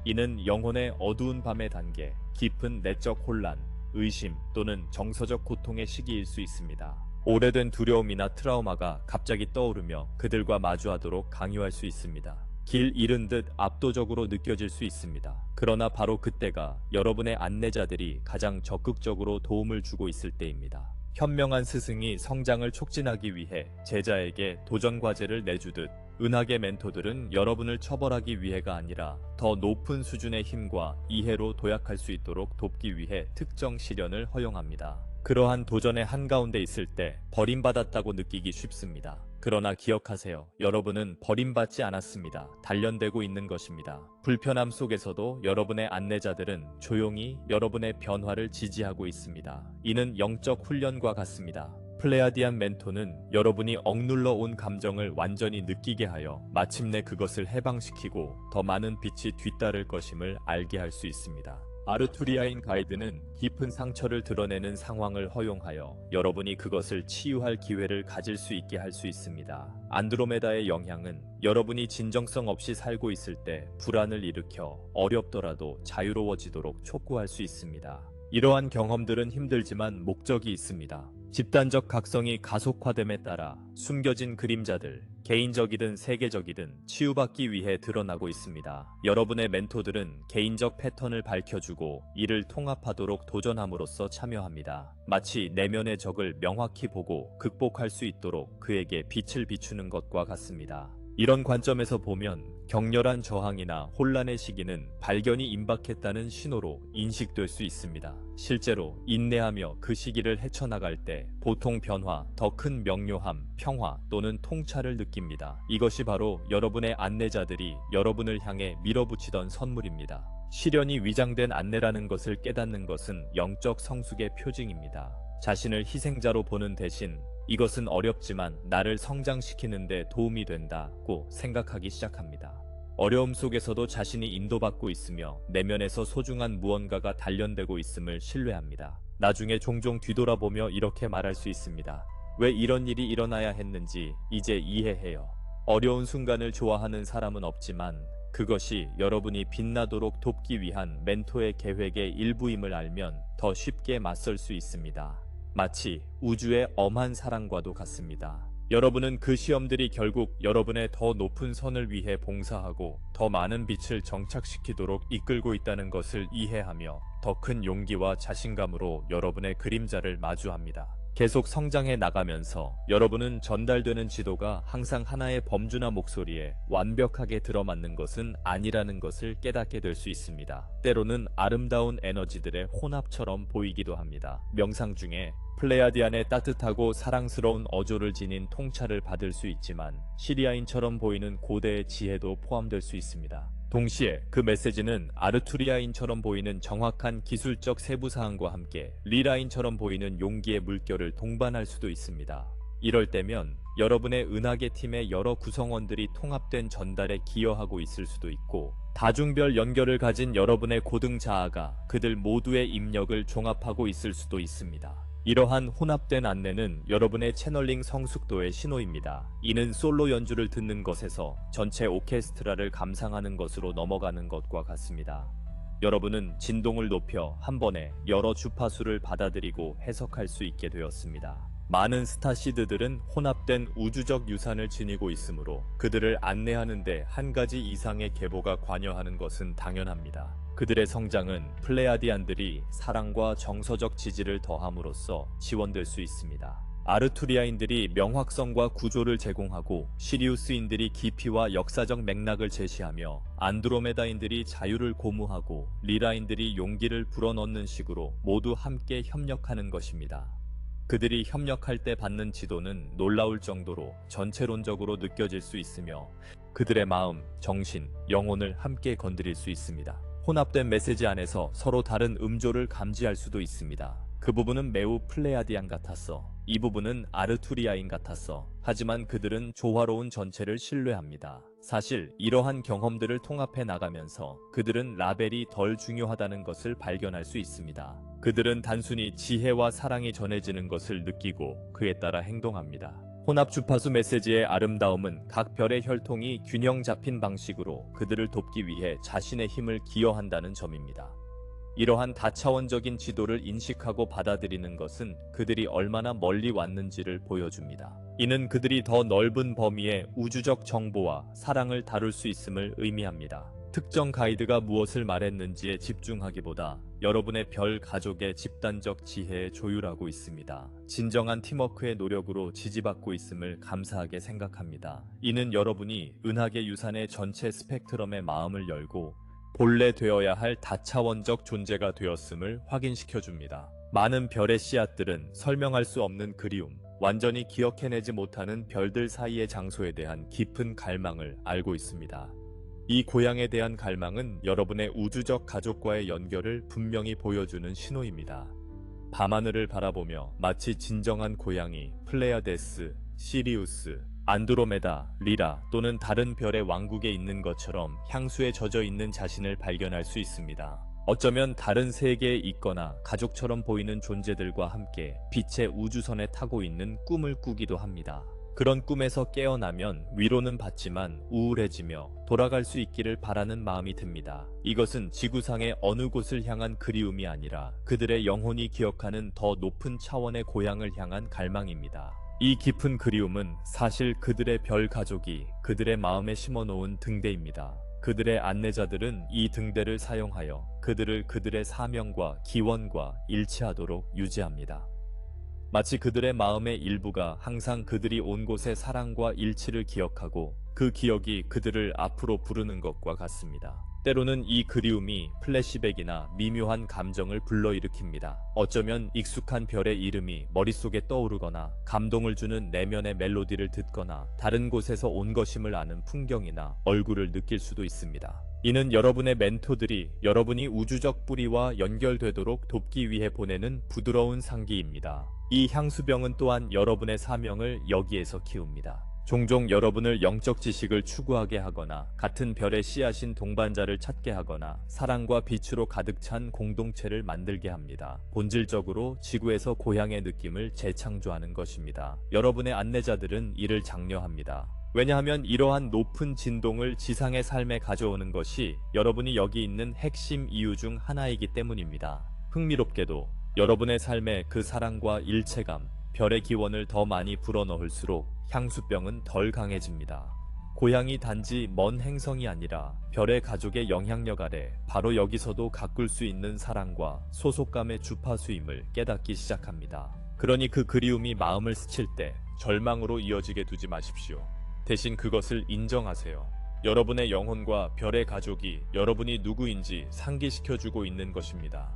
이는 영혼의 어두운 밤의 단계, 깊은 내적 혼란, 의심 또는 정서적 고통의 시기일 수 있습니다. 오래된 두려움이나 트라우마가 갑자기 떠오르며 그들과 마주하도록 강요할 수 있습니다. 길 잃은 듯 압도적으로 느껴질 수 있습니다. 그러나 바로 그때가 여러분의 안내자들이 가장 적극적으로 도움을 주고 있을 때입니다. 현명한 스승이 성장을 촉진하기 위해 제자에게 도전 과제를 내주듯 은하계 멘토들은 여러분을 처벌하기 위해가 아니라 더 높은 수준의 힘과 이해로 도약할 수 있도록 돕기 위해 특정 시련을 허용합니다. 그러한 도전의 한가운데 있을 때 버림받았다고 느끼기 쉽습니다. 그러나 기억하세요. 여러분은 버림받지 않았습니다. 단련되고 있는 것입니다. 불편함 속에서도 여러분의 안내자들은 조용히 여러분의 변화를 지지하고 있습니다. 이는 영적 훈련과 같습니다. 플레야디안 멘토는 여러분이 억눌러 온 감정을 완전히 느끼게 하여 마침내 그것을 해방시키고 더 많은 빛이 뒤따를 것임을 알게 할 수 있습니다. 아르투리아인 가이드는 깊은 상처를 드러내는 상황을 허용하여 여러분이 그것을 치유할 기회를 가질 수 있게 할 수 있습니다. 안드로메다의 영향은 여러분이 진정성 없이 살고 있을 때 불안을 일으켜 어렵더라도 자유로워지도록 촉구할 수 있습니다. 이러한 경험들은 힘들지만 목적이 있습니다. 집단적 각성이 가속화됨에 따라 숨겨진 그림자들, 개인적이든 세계적이든 치유받기 위해 드러나고 있습니다. 여러분의 멘토들은 개인적 패턴을 밝혀주고 이를 통합하도록 도전함으로써 참여합니다. 마치 내면의 적을 명확히 보고 극복할 수 있도록 그에게 빛을 비추는 것과 같습니다. 이런 관점에서 보면 격렬한 저항이나 혼란의 시기는 발견이 임박했다는 신호로 인식될 수 있습니다. 실제로 인내하며 그 시기를 헤쳐나갈 때 보통 변화, 더 큰 명료함, 평화 또는 통찰을 느낍니다. 이것이 바로 여러분의 안내자들이 여러분을 향해 밀어붙이던 선물입니다. 시련이 위장된 안내라는 것을 깨닫는 것은 영적 성숙의 표징입니다. 자신을 희생자로 보는 대신 이것은 어렵지만 나를 성장시키는 데 도움이 된다고 생각하기 시작합니다. 어려움 속에서도 자신이 인도받고 있으며 내면에서 소중한 무언가가 단련되고 있음을 신뢰합니다. 나중에 종종 뒤돌아보며 이렇게 말할 수 있습니다. 왜 이런 일이 일어나야 했는지 이제 이해해요. 어려운 순간을 좋아하는 사람은 없지만 그것이 여러분이 빛나도록 돕기 위한 멘토의 계획의 일부임을 알면 더 쉽게 맞설 수 있습니다. 마치 우주의 엄한 사랑과도 같습니다. 여러분은 그 시험들이 결국 여러분의 더 높은 선을 위해 봉사하고 더 많은 빛을 정착시키도록 이끌고 있다는 것을 이해하며 더 큰 용기와 자신감으로 여러분의 그림자를 마주합니다. 계속 성장해 나가면서 여러분은 전달되는 지도가 항상 하나의 범주나 목소리에 완벽하게 들어맞는 것은 아니라는 것을 깨닫게 될 수 있습니다. 때로는 아름다운 에너지들의 혼합처럼 보이기도 합니다. 명상 중에 플레야디안의 따뜻하고 사랑스러운 어조를 지닌 통찰을 받을 수 있지만 시리아인처럼 보이는 고대의 지혜도 포함될 수 있습니다. 동시에 그 메시지는 아르투리아인처럼 보이는 정확한 기술적 세부사항과 함께 리라인처럼 보이는 용기의 물결을 동반할 수도 있습니다. 이럴 때면 여러분의 은하계 팀의 여러 구성원들이 통합된 전달에 기여하고 있을 수도 있고 다중별 연결을 가진 여러분의 고등 자아가 그들 모두의 입력을 종합하고 있을 수도 있습니다. 이러한 혼합된 안내는 여러분의 채널링 성숙도의 신호입니다. 이는 솔로 연주를 듣는 것에서 전체 오케스트라를 감상하는 것으로 넘어가는 것과 같습니다. 여러분은 진동을 높여 한 번에 여러 주파수를 받아들이고 해석할 수 있게 되었습니다. 많은 스타시드들은 혼합된 우주적 유산을 지니고 있으므로 그들을 안내하는 데 한 가지 이상의 계보가 관여하는 것은 당연합니다. 그들의 성장은 플레야디안들이 사랑과 정서적 지지를 더함으로써 지원될 수 있습니다. 아르투리아인들이 명확성과 구조를 제공하고 시리우스인들이 깊이와 역사적 맥락을 제시하며 안드로메다인들이 자유를 고무하고 리라인들이 용기를 불어넣는 식으로 모두 함께 협력하는 것입니다. 그들이 협력할 때 받는 지도는 놀라울 정도로 전체론적으로 느껴질 수 있으며 그들의 마음, 정신, 영혼을 함께 건드릴 수 있습니다. 혼합된 메시지 안에서 서로 다른 음조를 감지할 수도 있습니다. 그 부분은 매우 플레야디안 같았어. 이 부분은 아르투리아인 같았어. 하지만 그들은 조화로운 전체를 신뢰합니다. 사실 이러한 경험들을 통합해 나가면서 그들은 라벨이 덜 중요하다는 것을 발견할 수 있습니다. 그들은 단순히 지혜와 사랑이 전해지는 것을 느끼고 그에 따라 행동합니다. 혼합 주파수 메시지의 아름다움은 각 별의 혈통이 균형 잡힌 방식으로 그들을 돕기 위해 자신의 힘을 기여한다는 점입니다. 이러한 다차원적인 지도를 인식하고 받아들이는 것은 그들이 얼마나 멀리 왔는지를 보여줍니다. 이는 그들이 더 넓은 범위의 우주적 정보와 사랑을 다룰 수 있음을 의미합니다. 특정 가이드가 무엇을 말했는지에 집중하기보다 여러분의 별 가족의 집단적 지혜에 조율하고 있습니다. 진정한 팀워크의 노력으로 지지받고 있음을 감사하게 생각합니다. 이는 여러분이 은하계 유산의 전체 스펙트럼의 마음을 열고 본래 되어야 할 다차원적 존재가 되었음을 확인시켜줍니다. 많은 별의 씨앗들은 설명할 수 없는 그리움, 완전히 기억해내지 못하는 별들 사이의 장소에 대한 깊은 갈망을 알고 있습니다. 이 고향에 대한 갈망은 여러분의 우주적 가족과의 연결을 분명히 보여주는 신호입니다. 밤하늘을 바라보며 마치 진정한 고향이 플레야데스, 시리우스, 안드로메다, 리라 또는 다른 별의 왕국에 있는 것처럼 향수에 젖어 있는 자신을 발견할 수 있습니다. 어쩌면 다른 세계에 있거나 가족처럼 보이는 존재들과 함께 빛의 우주선에 타고 있는 꿈을 꾸기도 합니다. 그런 꿈에서 깨어나면 위로는 받지만 우울해지며 돌아갈 수 있기를 바라는 마음이 듭니다. 이것은 지구상의 어느 곳을 향한 그리움이 아니라 그들의 영혼이 기억하는 더 높은 차원의 고향을 향한 갈망입니다. 이 깊은 그리움은 사실 그들의 별 가족이 그들의 마음에 심어놓은 등대입니다. 그들의 안내자들은 이 등대를 사용하여 그들을 그들의 사명과 기원과 일치하도록 유지합니다. 마치 그들의 마음의 일부가 항상 그들이 온 곳의 사랑과 일치를 기억하고 그 기억이 그들을 앞으로 부르는 것과 같습니다. 때로는 이 그리움이 플래시백이나 미묘한 감정을 불러일으킵니다. 어쩌면 익숙한 별의 이름이 머릿속에 떠오르거나 감동을 주는 내면의 멜로디를 듣거나 다른 곳에서 온 것임을 아는 풍경이나 얼굴을 느낄 수도 있습니다. 이는 여러분의 멘토들이 여러분이 우주적 뿌리와 연결되도록 돕기 위해 보내는 부드러운 상기입니다. 이 향수병은 또한 여러분의 사명을 여기에서 키웁니다. 종종 여러분을 영적 지식을 추구하게 하거나 같은 별의 씨앗인 동반자를 찾게 하거나 사랑과 빛으로 가득 찬 공동체를 만들게 합니다. 본질적으로 지구에서 고향의 느낌을 재창조하는 것입니다. 여러분의 안내자들은 이를 장려합니다. 왜냐하면 이러한 높은 진동을 지상의 삶에 가져오는 것이 여러분이 여기 있는 핵심 이유 중 하나이기 때문입니다. 흥미롭게도 여러분의 삶에 그 사랑과 일체감, 별의 기원을 더 많이 불어넣을수록 향수병은 덜 강해집니다. 고향이 단지 먼 행성이 아니라 별의 가족의 영향력 아래 바로 여기서도 가꿀 수 있는 사랑과 소속감의 주파수임을 깨닫기 시작합니다. 그러니 그 그리움이 마음을 스칠 때 절망으로 이어지게 두지 마십시오. 대신 그것을 인정하세요. 여러분의 영혼과 별의 가족이 여러분이 누구인지 상기시켜주고 있는 것입니다.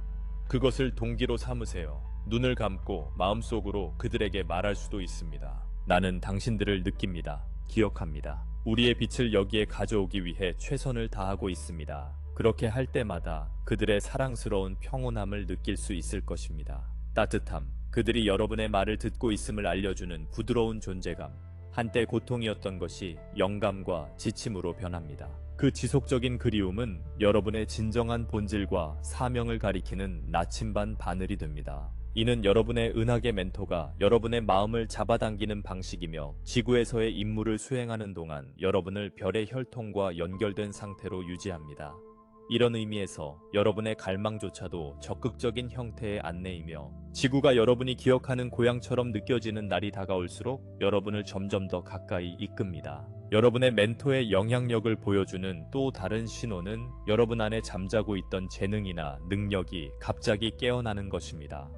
그것을 동기로 삼으세요. 눈을 감고 마음속으로 그들에게 말할 수도 있습니다. 나는 당신들을 느낍니다. 기억합니다. 우리의 빛을 여기에 가져오기 위해 최선을 다하고 있습니다. 그렇게 할 때마다 그들의 사랑스러운 평온함을 느낄 수 있을 것입니다. 따뜻함, 그들이 여러분의 말을 듣고 있음을 알려주는 부드러운 존재감, 한때 고통이었던 것이 영감과 지침으로 변합니다. 그 지속적인 그리움은 여러분의 진정한 본질과 사명을 가리키는 나침반 바늘이 됩니다. 이는 여러분의 은하계 멘토가 여러분의 마음을 잡아당기는 방식이며 지구에서의 임무를 수행하는 동안 여러분을 별의 혈통과 연결된 상태로 유지합니다. 이런 의미에서 여러분의 갈망조차도 적극적인 형태의 안내이며 지구가 여러분이 기억하는 고향처럼 느껴지는 날이 다가올수록 여러분을 점점 더 가까이 이끕니다. 여러분의 멘토의 영향력을 보여주는 또 다른 신호는 여러분 안에 잠자고 있던 재능이나 능력이 갑자기 깨어나는 것입니다.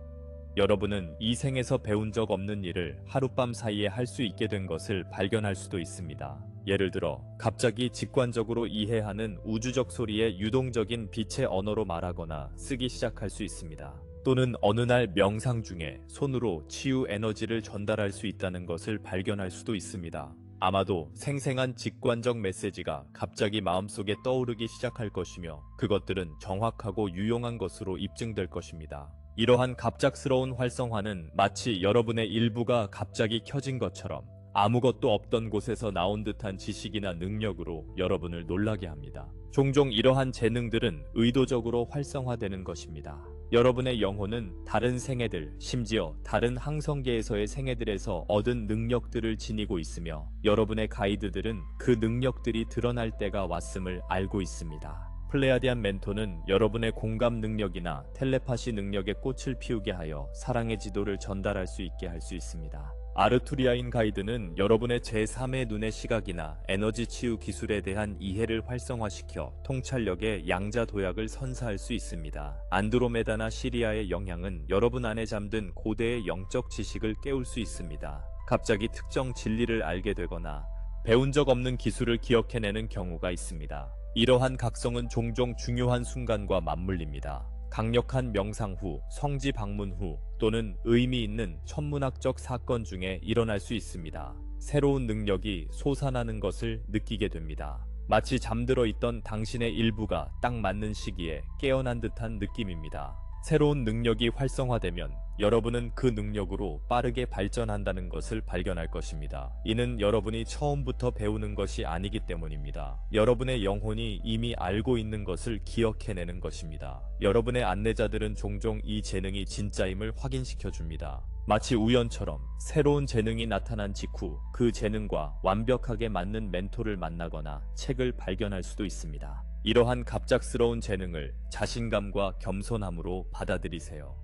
여러분은 이 생에서 배운 적 없는 일을 하룻밤 사이에 할 수 있게 된 것을 발견할 수도 있습니다. 예를 들어 갑자기 직관적으로 이해하는 우주적 소리에 유동적인 빛의 언어로 말하거나 쓰기 시작할 수 있습니다. 또는 어느 날 명상 중에 손으로 치유 에너지를 전달할 수 있다는 것을 발견할 수도 있습니다. 아마도 생생한 직관적 메시지가 갑자기 마음속에 떠오르기 시작할 것이며 그것들은 정확하고 유용한 것으로 입증될 것입니다. 이러한 갑작스러운 활성화는 마치 여러분의 일부가 갑자기 켜진 것처럼 아무것도 없던 곳에서 나온 듯한 지식이나 능력으로 여러분을 놀라게 합니다. 종종 이러한 재능들은 의도적으로 활성화되는 것입니다. 여러분의 영혼은 다른 생애들, 심지어 다른 항성계에서의 생애들에서 얻은 능력들을 지니고 있으며 여러분의 가이드들은 그 능력들이 드러날 때가 왔음을 알고 있습니다. 플레야디안 멘토는 여러분의 공감 능력이나 텔레파시 능력에 꽃을 피우게 하여 사랑의 지도를 전달할 수 있게 할 수 있습니다. 아르투리아인 가이드는 여러분의 제3의 눈의 시각이나 에너지 치유 기술에 대한 이해를 활성화시켜 통찰력의 양자 도약을 선사할 수 있습니다. 안드로메다나 시리아의 영향은 여러분 안에 잠든 고대의 영적 지식을 깨울 수 있습니다. 갑자기 특정 진리를 알게 되거나 배운 적 없는 기술을 기억해내는 경우가 있습니다. 이러한 각성은 종종 중요한 순간과 맞물립니다. 강력한 명상 후, 성지 방문 후 또는 의미 있는 천문학적 사건 중에 일어날 수 있습니다. 새로운 능력이 솟아나는 것을 느끼게 됩니다. 마치 잠들어 있던 당신의 일부가 딱 맞는 시기에 깨어난 듯한 느낌입니다. 새로운 능력이 활성화되면 여러분은 그 능력으로 빠르게 발전한다는 것을 발견할 것입니다. 이는 여러분이 처음부터 배우는 것이 아니기 때문입니다. 여러분의 영혼이 이미 알고 있는 것을 기억해내는 것입니다. 여러분의 안내자들은 종종 이 재능이 진짜임을 확인시켜 줍니다. 마치 우연처럼 새로운 재능이 나타난 직후 그 재능과 완벽하게 맞는 멘토를 만나거나 책을 발견할 수도 있습니다. 이러한 갑작스러운 재능을 자신감과 겸손함으로 받아들이세요.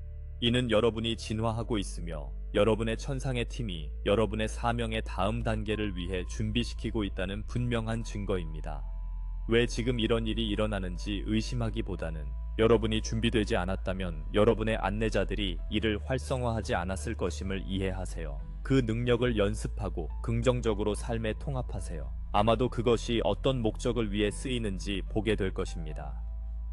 이는 여러분이 진화하고 있으며 여러분의 천상의 팀이 여러분의 사명의 다음 단계를 위해 준비시키고 있다는 분명한 증거입니다. 왜 지금 이런 일이 일어나는지 의심하기보다는 여러분이 준비되지 않았다면 여러분의 안내자들이 이를 활성화하지 않았을 것임을 이해하세요. 그 능력을 연습하고 긍정적으로 삶에 통합하세요. 아마도 그것이 어떤 목적을 위해 쓰이는지 보게 될 것입니다.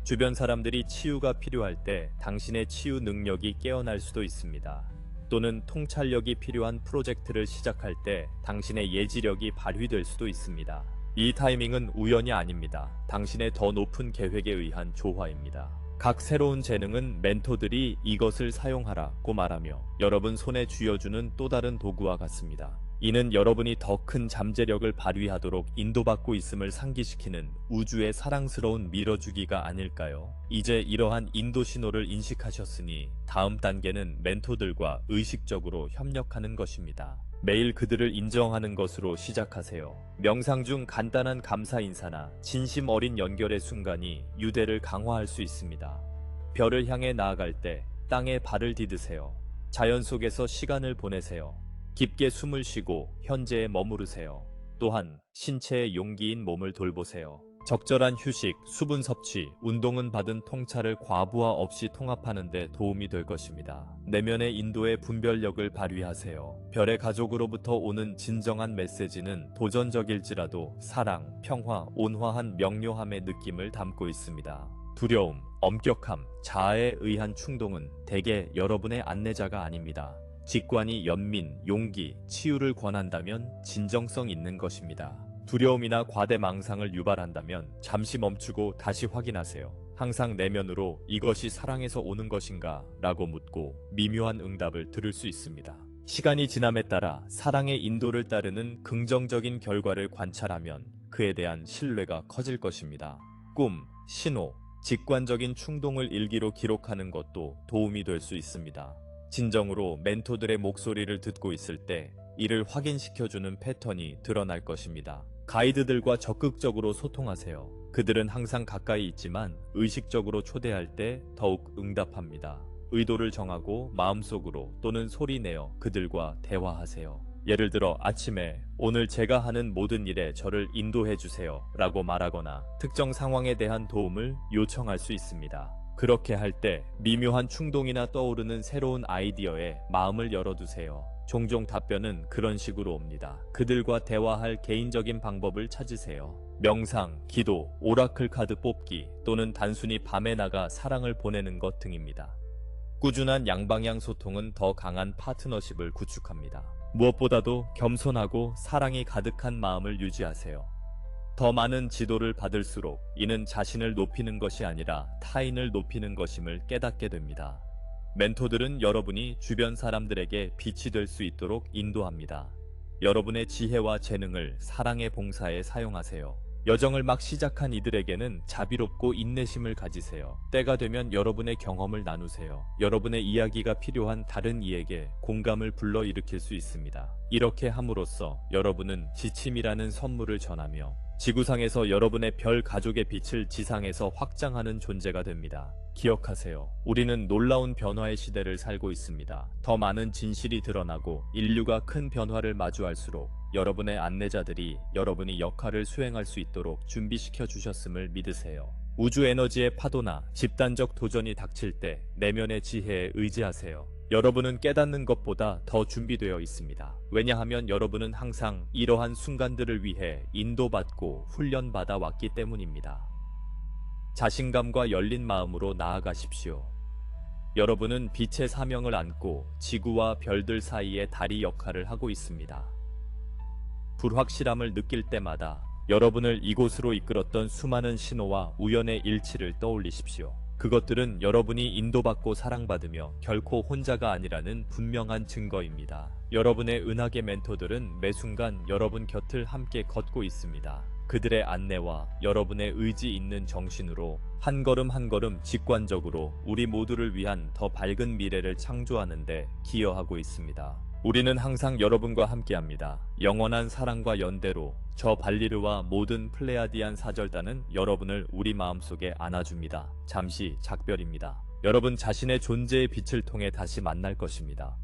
주변 사람들이 치유가 필요할 때 당신의 치유 능력이 깨어날 수도 있습니다. 또는 통찰력이 필요한 프로젝트를 시작할 때 당신의 예지력이 발휘될 수도 있습니다. 이 타이밍은 우연이 아닙니다. 당신의 더 높은 계획에 의한 조화입니다. 각 새로운 재능은 멘토들이 이것을 사용하라고 말하며 여러분 손에 쥐어주는 또 다른 도구와 같습니다. 이는 여러분이 더 큰 잠재력을 발휘하도록 인도받고 있음을 상기시키는 우주의 사랑스러운 밀어주기가 아닐까요? 이제 이러한 인도 신호를 인식하셨으니 다음 단계는 멘토들과 의식적으로 협력하는 것입니다. 매일 그들을 인정하는 것으로 시작하세요. 명상 중 간단한 감사 인사나 진심 어린 연결의 순간이 유대를 강화할 수 있습니다. 별을 향해 나아갈 때 땅에 발을 디드세요. 자연 속에서 시간을 보내세요. 깊게 숨을 쉬고 현재에 머무르세요. 또한 신체의 용기인 몸을 돌보세요. 적절한 휴식, 수분 섭취, 운동은 받은 통찰을 과부하 없이 통합하는 데 도움이 될 것입니다. 내면의 인도의 분별력을 발휘하세요. 별의 가족으로부터 오는 진정한 메시지는 도전적일지라도 사랑, 평화, 온화한 명료함의 느낌을 담고 있습니다. 두려움, 엄격함, 자아에 의한 충동은 대개 여러분의 안내자가 아닙니다. 직관이 연민, 용기, 치유를 권한다면 진정성 있는 것입니다. 두려움이나 과대망상을 유발한다면 잠시 멈추고 다시 확인하세요. 항상 내면으로 이것이 사랑에서 오는 것인가? 라고 묻고 미묘한 응답을 들을 수 있습니다. 시간이 지남에 따라 사랑의 인도를 따르는 긍정적인 결과를 관찰하면 그에 대한 신뢰가 커질 것입니다. 꿈, 신호, 직관적인 충동을 일기로 기록하는 것도 도움이 될 수 있습니다. 진정으로 멘토들의 목소리를 듣고 있을 때 이를 확인시켜주는 패턴이 드러날 것입니다. 가이드들과 적극적으로 소통하세요. 그들은 항상 가까이 있지만 의식적으로 초대할 때 더욱 응답합니다. 의도를 정하고 마음속으로 또는 소리내어 그들과 대화하세요. 예를 들어 아침에 오늘 제가 하는 모든 일에 저를 인도해 주세요 라고 말하거나 특정 상황에 대한 도움을 요청할 수 있습니다. 그렇게 할 때 미묘한 충동이나 떠오르는 새로운 아이디어에 마음을 열어두세요. 종종 답변은 그런 식으로 옵니다. 그들과 대화할 개인적인 방법을 찾으세요. 명상, 기도, 오라클 카드 뽑기 또는 단순히 밤에 나가 사랑을 보내는 것 등입니다. 꾸준한 양방향 소통은 더 강한 파트너십을 구축합니다. 무엇보다도 겸손하고 사랑이 가득한 마음을 유지하세요. 더 많은 지도를 받을수록 이는 자신을 높이는 것이 아니라 타인을 높이는 것임을 깨닫게 됩니다. 멘토들은 여러분이 주변 사람들에게 빛이 될 수 있도록 인도합니다. 여러분의 지혜와 재능을 사랑의 봉사에 사용하세요. 여정을 막 시작한 이들에게는 자비롭고 인내심을 가지세요. 때가 되면 여러분의 경험을 나누세요. 여러분의 이야기가 필요한 다른 이에게 공감을 불러일으킬 수 있습니다. 이렇게 함으로써 여러분은 지침이라는 선물을 전하며 지구상에서 여러분의 별 가족의 빛을 지상에서 확장하는 존재가 됩니다. 기억하세요. 우리는 놀라운 변화의 시대를 살고 있습니다. 더 많은 진실이 드러나고 인류가 큰 변화를 마주할수록 여러분의 안내자들이 여러분이 역할을 수행할 수 있도록 준비시켜 주셨음을 믿으세요. 우주 에너지의 파도나 집단적 도전이 닥칠 때 내면의 지혜에 의지하세요. 여러분은 깨닫는 것보다 더 준비되어 있습니다. 왜냐하면 여러분은 항상 이러한 순간들을 위해 인도받고 훈련받아 왔기 때문입니다. 자신감과 열린 마음으로 나아가십시오. 여러분은 빛의 사명을 안고 지구와 별들 사이에 다리 역할을 하고 있습니다. 불확실함을 느낄 때마다 여러분을 이곳으로 이끌었던 수많은 신호와 우연의 일치를 떠올리십시오. 그것들은 여러분이 인도받고 사랑받으며 결코 혼자가 아니라는 분명한 증거입니다. 여러분의 은하계 멘토들은 매 순간 여러분 곁을 함께 걷고 있습니다. 그들의 안내와 여러분의 의지 있는 정신으로 한 걸음 한 걸음 직관적으로 우리 모두를 위한 더 밝은 미래를 창조하는 데 기여하고 있습니다. 우리는 항상 여러분과 함께합니다. 영원한 사랑과 연대로 저 발리르와 모든 플레야디안 사절단은 여러분을 우리 마음속에 안아줍니다. 잠시 작별입니다. 여러분 자신의 존재의 빛을 통해 다시 만날 것입니다.